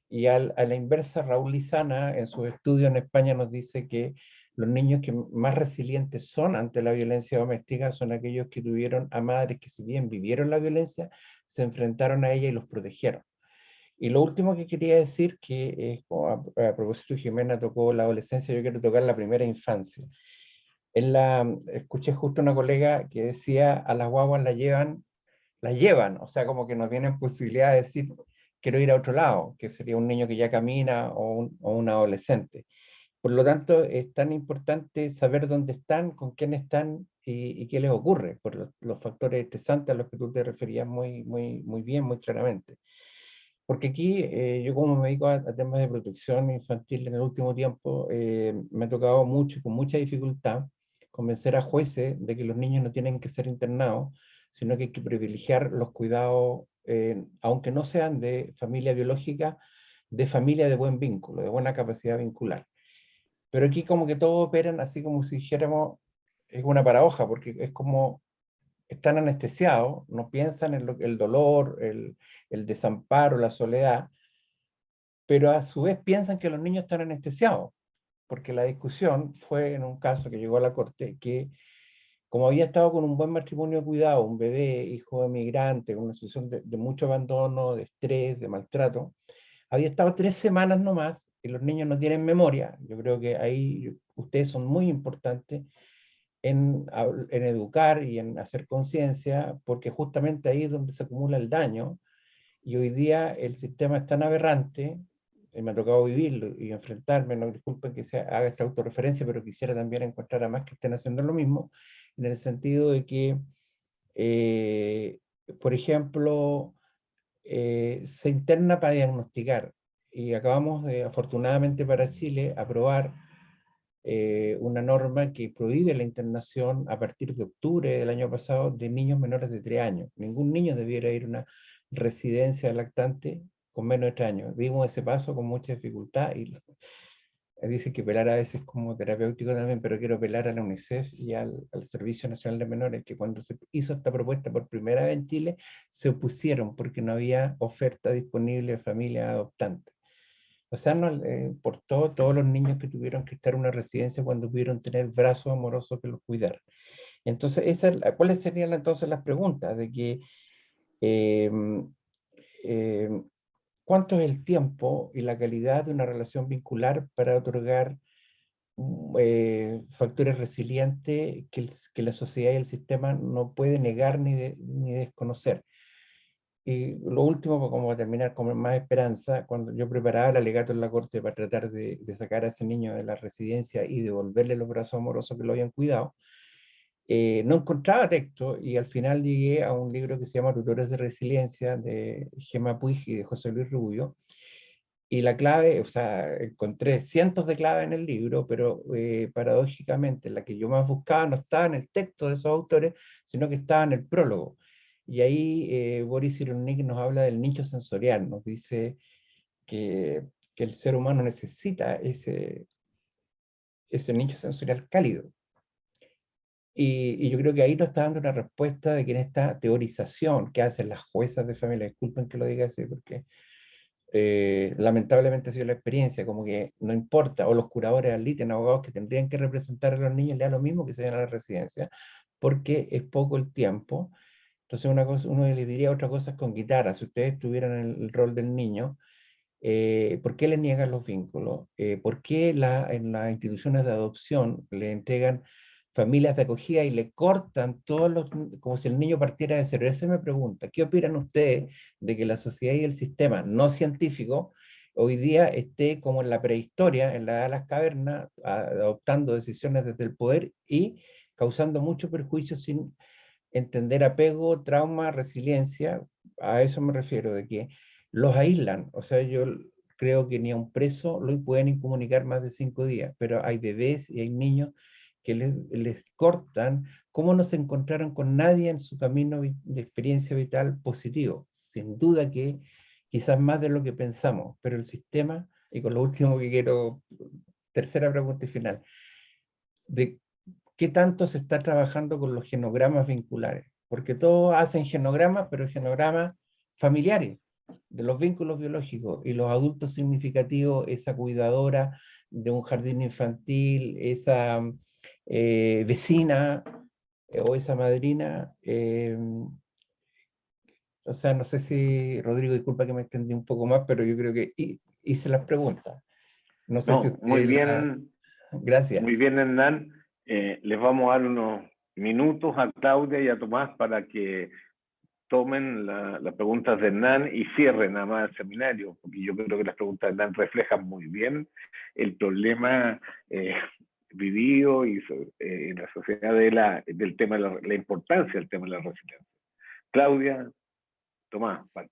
Y a la inversa, Raúl Lizana, en su estudio en España, nos dice que los niños que más resilientes son ante la violencia doméstica son aquellos que tuvieron a madres que, si bien vivieron la violencia, se enfrentaron a ella y los protegieron. Y lo último que quería decir, que a propósito, Jimena tocó la adolescencia, yo quiero tocar la primera infancia. Escuché justo una colega que decía, a las guaguas las llevan, o sea, como que no tienen posibilidad de decir, quiero ir a otro lado, que sería un niño que ya camina o un adolescente. Por lo tanto, es tan importante saber dónde están, con quién están y qué les ocurre, por los factores estresantes a los que tú te referías muy bien, muy claramente. Porque aquí, yo como me dedico a temas de protección infantil en el último tiempo, me ha tocado mucho, con mucha dificultad, convencer a jueces de que los niños no tienen que ser internados, sino que hay que privilegiar los cuidados, aunque no sean de familia biológica, de familia de buen vínculo, de buena capacidad vincular. Pero aquí como que todos operan así como si dijéramos, es una paradoja, porque es como están anestesiados, no piensan en el dolor, el desamparo, la soledad, pero a su vez piensan que los niños están anestesiados, porque la discusión fue en un caso que llegó a la corte que, como había estado con un buen matrimonio cuidado, un bebé, hijo de migrante, con una situación de mucho abandono, de estrés, de maltrato, había estado 3 semanas nomás y los niños no tienen memoria. Yo creo que ahí ustedes son muy importantes en educar y en hacer conciencia, porque justamente ahí es donde se acumula el daño. Y hoy día el sistema es tan aberrante, me ha tocado vivirlo y enfrentarme, no disculpen que se haga esta autorreferencia, pero quisiera también encontrar a más que estén haciendo lo mismo, en el sentido de que, por ejemplo, se interna para diagnosticar, y acabamos de, afortunadamente para Chile, aprobar una norma que prohíbe la internación a partir de octubre del año pasado de niños menores de 3 años. Ningún niño debiera ir a una residencia lactante con menos de 3 años. Dimos ese paso con mucha dificultad y dicen que pelar a veces como terapéutico también, pero quiero pelar a la UNICEF y al Servicio Nacional de Menores, que cuando se hizo esta propuesta por primera vez en Chile, se opusieron porque no había oferta disponible de familias adoptantes. O sea, no por todos los niños que tuvieron que estar en una residencia cuando pudieron tener brazos amorosos que los cuidaran. Entonces, ¿cuáles serían entonces las preguntas? De que, eh, eh, ¿cuánto es el tiempo y la calidad de una relación vincular para otorgar factores resilientes que la sociedad y el sistema no puede negar ni desconocer? Y lo último, como terminar con más esperanza, cuando yo preparaba el alegato en la corte para tratar de sacar a ese niño de la residencia y devolverle los brazos amorosos que lo habían cuidado, no encontraba texto y al final llegué a un libro que se llama Tutores de Resiliencia de Gemma Puig y de José Luis Rubio. Y la clave, o sea, encontré cientos de claves en el libro, pero paradójicamente la que yo más buscaba no estaba en el texto de esos autores, sino que estaba en el prólogo. Y ahí Boris Cyrulnik nos habla del nicho sensorial, nos dice que el ser humano necesita ese nicho sensorial cálido. Y yo creo que ahí nos está dando una respuesta de que en esta teorización que hacen las juezas de familia, disculpen que lo diga así, porque lamentablemente ha sido la experiencia, como que no importa, o los curadores adliten abogados que tendrían que representar a los niños, le da lo mismo que se vayan a la residencia, porque es poco el tiempo. Entonces uno le diría otra cosa con guitarra, si ustedes tuvieran el rol del niño, ¿por qué le niegan los vínculos? ¿Por qué en las instituciones de adopción le entregan familias de acogida y le cortan como si el niño partiera de cero? Esa me pregunta, ¿qué opinan ustedes de que la sociedad y el sistema no científico hoy día esté como en la prehistoria, en la edad de las cavernas, adoptando decisiones desde el poder y causando mucho perjuicio sin entender apego, trauma, resiliencia? A eso me refiero, de que los aíslan. O sea, yo creo que ni a un preso lo pueden incomunicar más de 5 días, pero hay bebés y hay niños que les cortan. ¿Cómo no se encontraron con nadie en su camino de experiencia vital positivo? Sin duda que quizás más de lo que pensamos, pero el sistema, y con lo último que quiero, tercera pregunta y final, de qué tanto se está trabajando con los genogramas vinculares, porque todos hacen genogramas, pero genogramas familiares, de los vínculos biológicos, y los adultos significativos, esa cuidadora de un jardín infantil, esa vecina o esa madrina. O sea, no sé si, Rodrigo, disculpa que me extendí un poco más, pero yo creo que hice las preguntas. No sé si Muy usted bien, Gracias. muy bien, Hernán. Les vamos a dar unos minutos a Claudia y a Tomás para que tomen las preguntas de Hernán y cierren nada más el seminario, porque yo creo que las preguntas de Hernán reflejan muy bien el problema vivido y en la sociedad del tema de la importancia del tema de la resiliencia. Claudia, Tomás. Vale.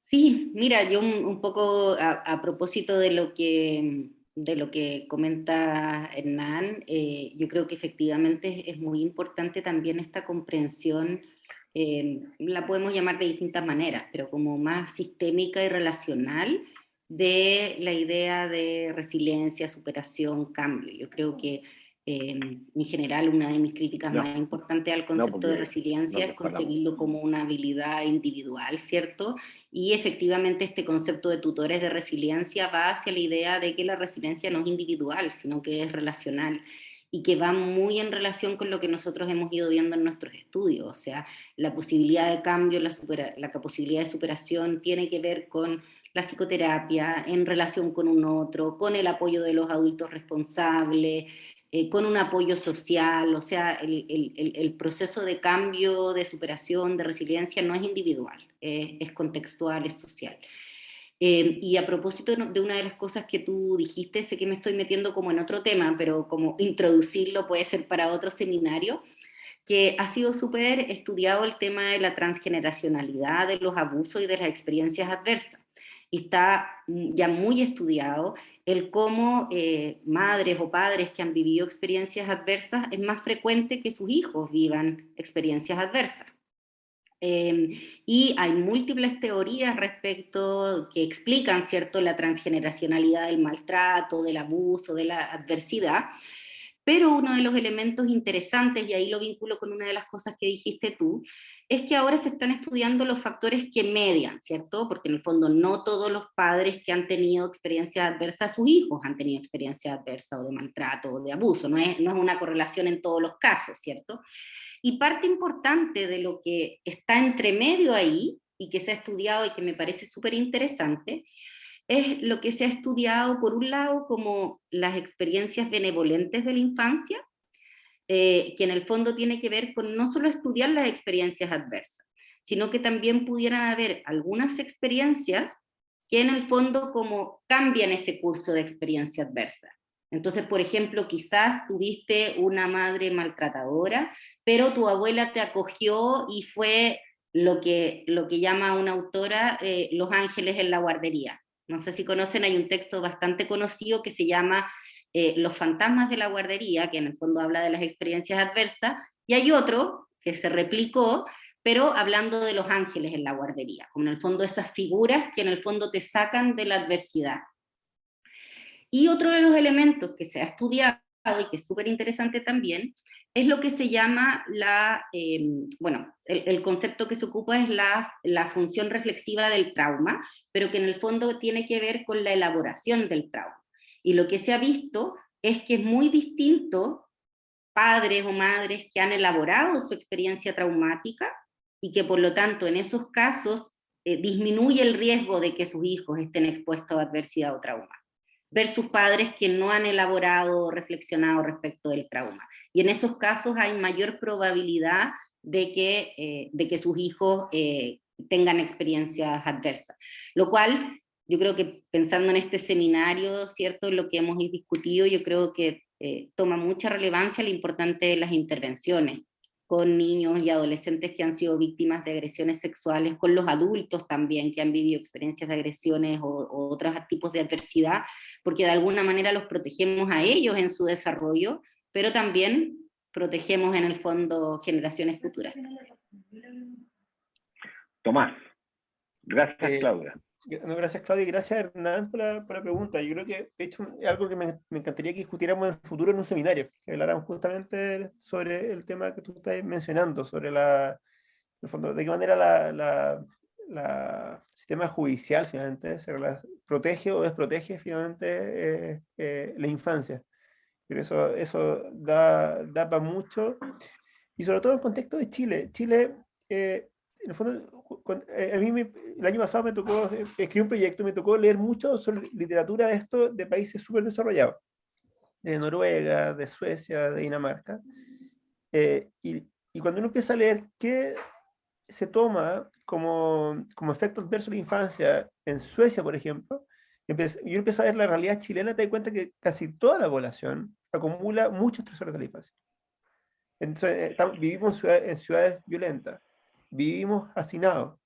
Sí, mira, yo un poco a propósito de lo que comenta Hernán, yo creo que efectivamente es muy importante también esta comprensión, la podemos llamar de distintas maneras, pero como más sistémica y relacional de la idea de resiliencia, superación, cambio. Yo creo que En general, una de mis críticas No. más importantes al concepto de porque resiliencia no es concebirlo como una habilidad individual, ¿cierto? Y efectivamente este concepto de tutores de resiliencia va hacia la idea de que la resiliencia no es individual, sino que es relacional, y que va muy en relación con lo que nosotros hemos ido viendo en nuestros estudios. O sea, la posibilidad de cambio, la posibilidad de superación tiene que ver con la psicoterapia en relación con un otro, con el apoyo de los adultos responsables, con un apoyo social. O sea, el proceso de cambio, de superación, de resiliencia no es individual, es contextual, es social. Y a propósito de una de las cosas que tú dijiste, sé que me estoy metiendo como en otro tema, pero como introducirlo puede ser para otro seminario, que ha sido súper estudiado el tema de la transgeneracionalidad, de los abusos y de las experiencias adversas. Y está ya muy estudiado el cómo madres o padres que han vivido experiencias adversas es más frecuente que sus hijos vivan experiencias adversas. Y hay múltiples teorías respecto que explican, ¿cierto?, la transgeneracionalidad del maltrato, del abuso, de la adversidad. Pero uno de los elementos interesantes, y ahí lo vinculo con una de las cosas que dijiste tú, es que ahora se están estudiando los factores que median, ¿cierto? Porque en el fondo no todos los padres que han tenido experiencias adversas, sus hijos han tenido experiencias adversas o de maltrato o de abuso, no es una correlación en todos los casos, ¿cierto? Y parte importante de lo que está entre medio ahí, y que se ha estudiado y que me parece súper interesante, es lo que se ha estudiado, por un lado, como las experiencias benevolentes de la infancia, que en el fondo tiene que ver con no solo estudiar las experiencias adversas, sino que también pudieran haber algunas experiencias que en el fondo como cambian ese curso de experiencia adversa. Entonces, por ejemplo, quizás tuviste una madre maltratadora, pero tu abuela te acogió y fue lo que llama una autora los ángeles en la guardería. No sé si conocen, hay un texto bastante conocido que se llama Los fantasmas de la guardería, que en el fondo habla de las experiencias adversas, y hay otro que se replicó, pero hablando de los ángeles en la guardería, como en el fondo esas figuras que en el fondo te sacan de la adversidad. Y otro de los elementos que se ha estudiado y que es súper interesante también, es lo que se llama el concepto que se ocupa es la función reflexiva del trauma, pero que en el fondo tiene que ver con la elaboración del trauma. Y lo que se ha visto es que es muy distinto padres o madres que han elaborado su experiencia traumática y que por lo tanto en esos casos disminuye el riesgo de que sus hijos estén expuestos a adversidad o trauma, versus padres que no han elaborado o reflexionado respecto del trauma. Y en esos casos hay mayor probabilidad de que sus hijos tengan experiencias adversas. Lo cual, yo creo que pensando en este seminario, ¿cierto?, lo que hemos discutido, yo creo que toma mucha relevancia lo importante de las intervenciones con niños y adolescentes que han sido víctimas de agresiones sexuales, con los adultos también que han vivido experiencias de agresiones o otros tipos de adversidad, porque de alguna manera los protegemos a ellos en su desarrollo, pero también protegemos en el fondo generaciones futuras. Tomás, gracias Claudia. No, gracias Claudia y gracias Hernán por la pregunta. Yo creo que de hecho es algo que me encantaría que discutiéramos en el futuro en un seminario, que habláramos justamente sobre el tema que tú estás mencionando, sobre en el fondo, de qué manera la sistema judicial finalmente protege o desprotege finalmente la infancia. Pero eso da para mucho, y sobre todo en el contexto de Chile. Chile, en el fondo, a mí el año pasado me tocó escribir un proyecto, me tocó leer mucho sobre literatura de países súper desarrollados, de Noruega, de Suecia, de Dinamarca, y cuando uno empieza a leer qué se toma como efectos adversos de la infancia en Suecia, por ejemplo, yo empiezo a ver la realidad chilena, te das cuenta que casi toda la población acumula muchos estresores de la infancia. Entonces, vivimos en ciudades violentas, vivimos hacinados,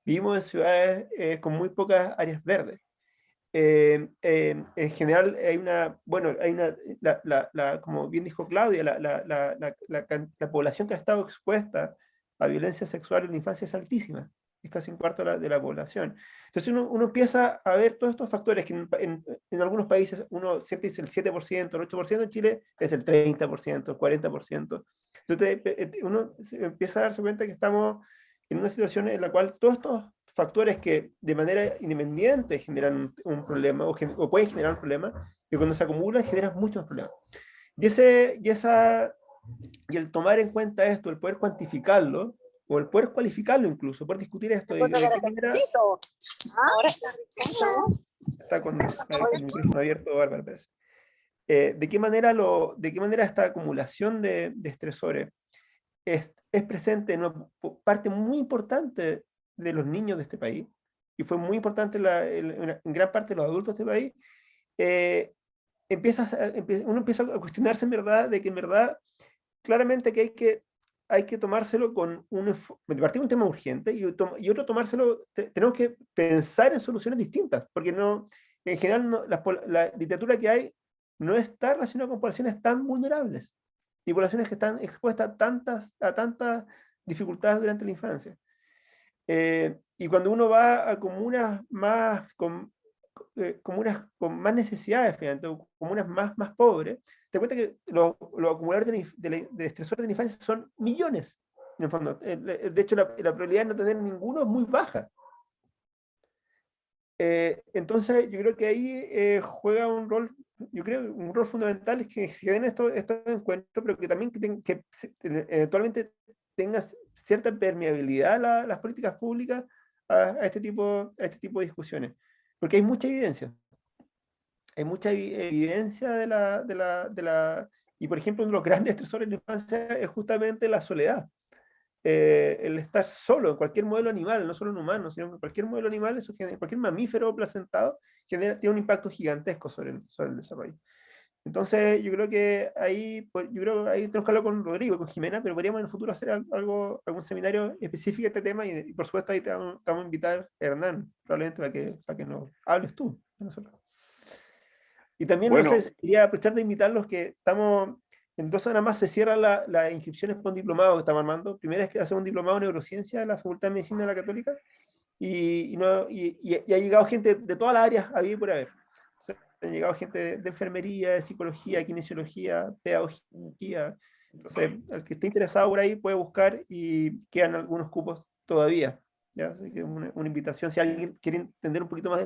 vivimos en ciudades con muy pocas áreas verdes. En general como bien dijo Claudia, la población que ha estado expuesta a violencia sexual en la infancia es altísima. es casi un cuarto de la población. Entonces uno empieza a ver todos estos factores que en algunos países uno siempre dice el 7%, el 8%, en Chile es el 30%, el 40%. Entonces uno empieza a darse cuenta que estamos en una situación en la cual todos estos factores que de manera independiente generan un problema o pueden generar un problema, que cuando se acumulan generan muchos problemas. Y el tomar en cuenta esto, el poder cuantificarlo, o el poder cualificarlo incluso, poder discutir esto, de qué manera... Está con el micrófono abierto, Bárbara Pérez. ¿De qué manera esta acumulación de estresores es presente en una parte muy importante de los niños de este país, y fue muy importante en gran parte de los adultos de este país? Uno empieza a cuestionarse en verdad, de que en verdad, claramente que hay que tomárselo con partir un tema urgente y otro tomárselo, tenemos que pensar en soluciones distintas, porque en general la literatura que hay no está relacionada con poblaciones tan vulnerables y poblaciones que están expuestas a tantas dificultades durante la infancia. Y cuando uno va a comunas con más necesidades, comunas más pobres, te cuenta que los acumuladores de estresores de la infancia son millones, en el fondo. De hecho, la probabilidad de no tener ninguno es muy baja. Entonces, yo creo que ahí juega un rol, un rol fundamental, es que se den estos encuentros, pero que también eventualmente tenga cierta permeabilidad las políticas públicas a este tipo de discusiones. Porque hay mucha evidencia. Hay mucha evidencia y por ejemplo, uno de los grandes estresores de la infancia es justamente la soledad. El estar solo en cualquier modelo animal, no solo en humanos, sino en cualquier modelo animal, cualquier mamífero placentado, tiene un impacto gigantesco sobre el desarrollo. Entonces, yo creo que ahí tenemos que hablar con Rodrigo, con Jimena, pero podríamos en el futuro hacer algún seminario específico de este tema, y por supuesto ahí te vamos a invitar a Hernán, probablemente para que nos hables tú de nosotros. Y también, Bueno, no sé, quería aprovechar de invitarlos, que estamos, en 2 semanas más se cierran las inscripciones para un diplomado que estamos armando. Primera es que hacemos un diplomado en neurociencia en la Facultad de Medicina de la Católica, y ha llegado gente de todas las áreas había y por haber. O sea, ha llegado gente de enfermería, de psicología, kinesiología, pedagogía. Entonces, el que esté interesado por ahí puede buscar, y quedan algunos cupos todavía, ¿ya? Así que una invitación, si alguien quiere entender un poquito más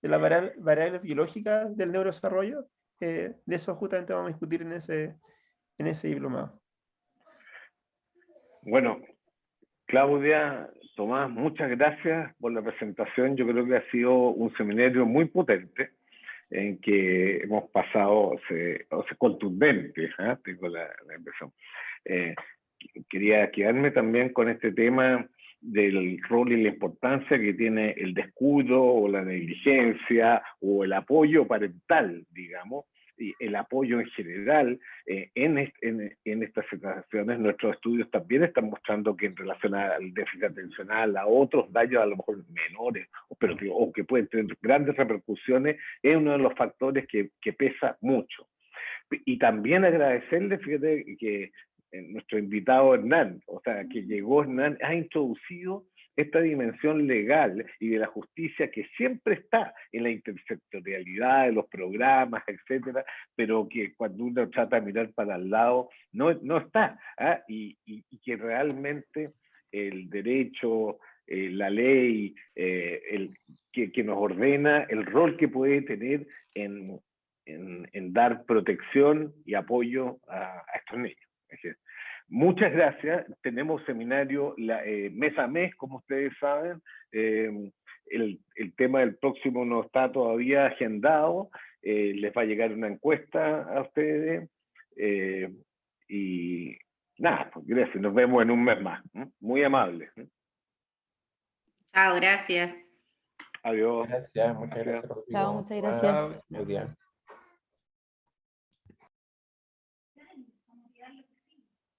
de las variables biológicas del neurodesarrollo, de eso justamente vamos a discutir en ese diplomado. Bueno, Claudia, Tomás, muchas gracias por la presentación. Yo creo que ha sido un seminario muy potente, en que hemos pasado, contundente, tengo la impresión. Quería quedarme también con este tema del rol y la importancia que tiene el descuido o la negligencia o el apoyo parental, digamos, y el apoyo en general en estas situaciones. Nuestros estudios también están mostrando que en relación al déficit atencional, a otros daños a lo mejor menores, o que pueden tener grandes repercusiones, es uno de los factores que pesa mucho. Y también agradecerle, fíjate, que nuestro invitado Hernán, o sea, que llegó Hernán, ha introducido esta dimensión legal y de la justicia que siempre está en la intersectorialidad de los programas, etcétera, pero que cuando uno trata de mirar para el lado, no está, y que realmente el derecho, la ley, que nos ordena el rol que puede tener en dar protección y apoyo a estos niños. Muchas gracias. Tenemos seminario mes a mes, como ustedes saben. El tema del próximo no está todavía agendado. Les va a llegar una encuesta a ustedes. Y nada, pues gracias. Nos vemos en un mes más. Muy amable. Chao, gracias. Adiós. Gracias, muchas gracias. Chao, muchas gracias. Muy bien.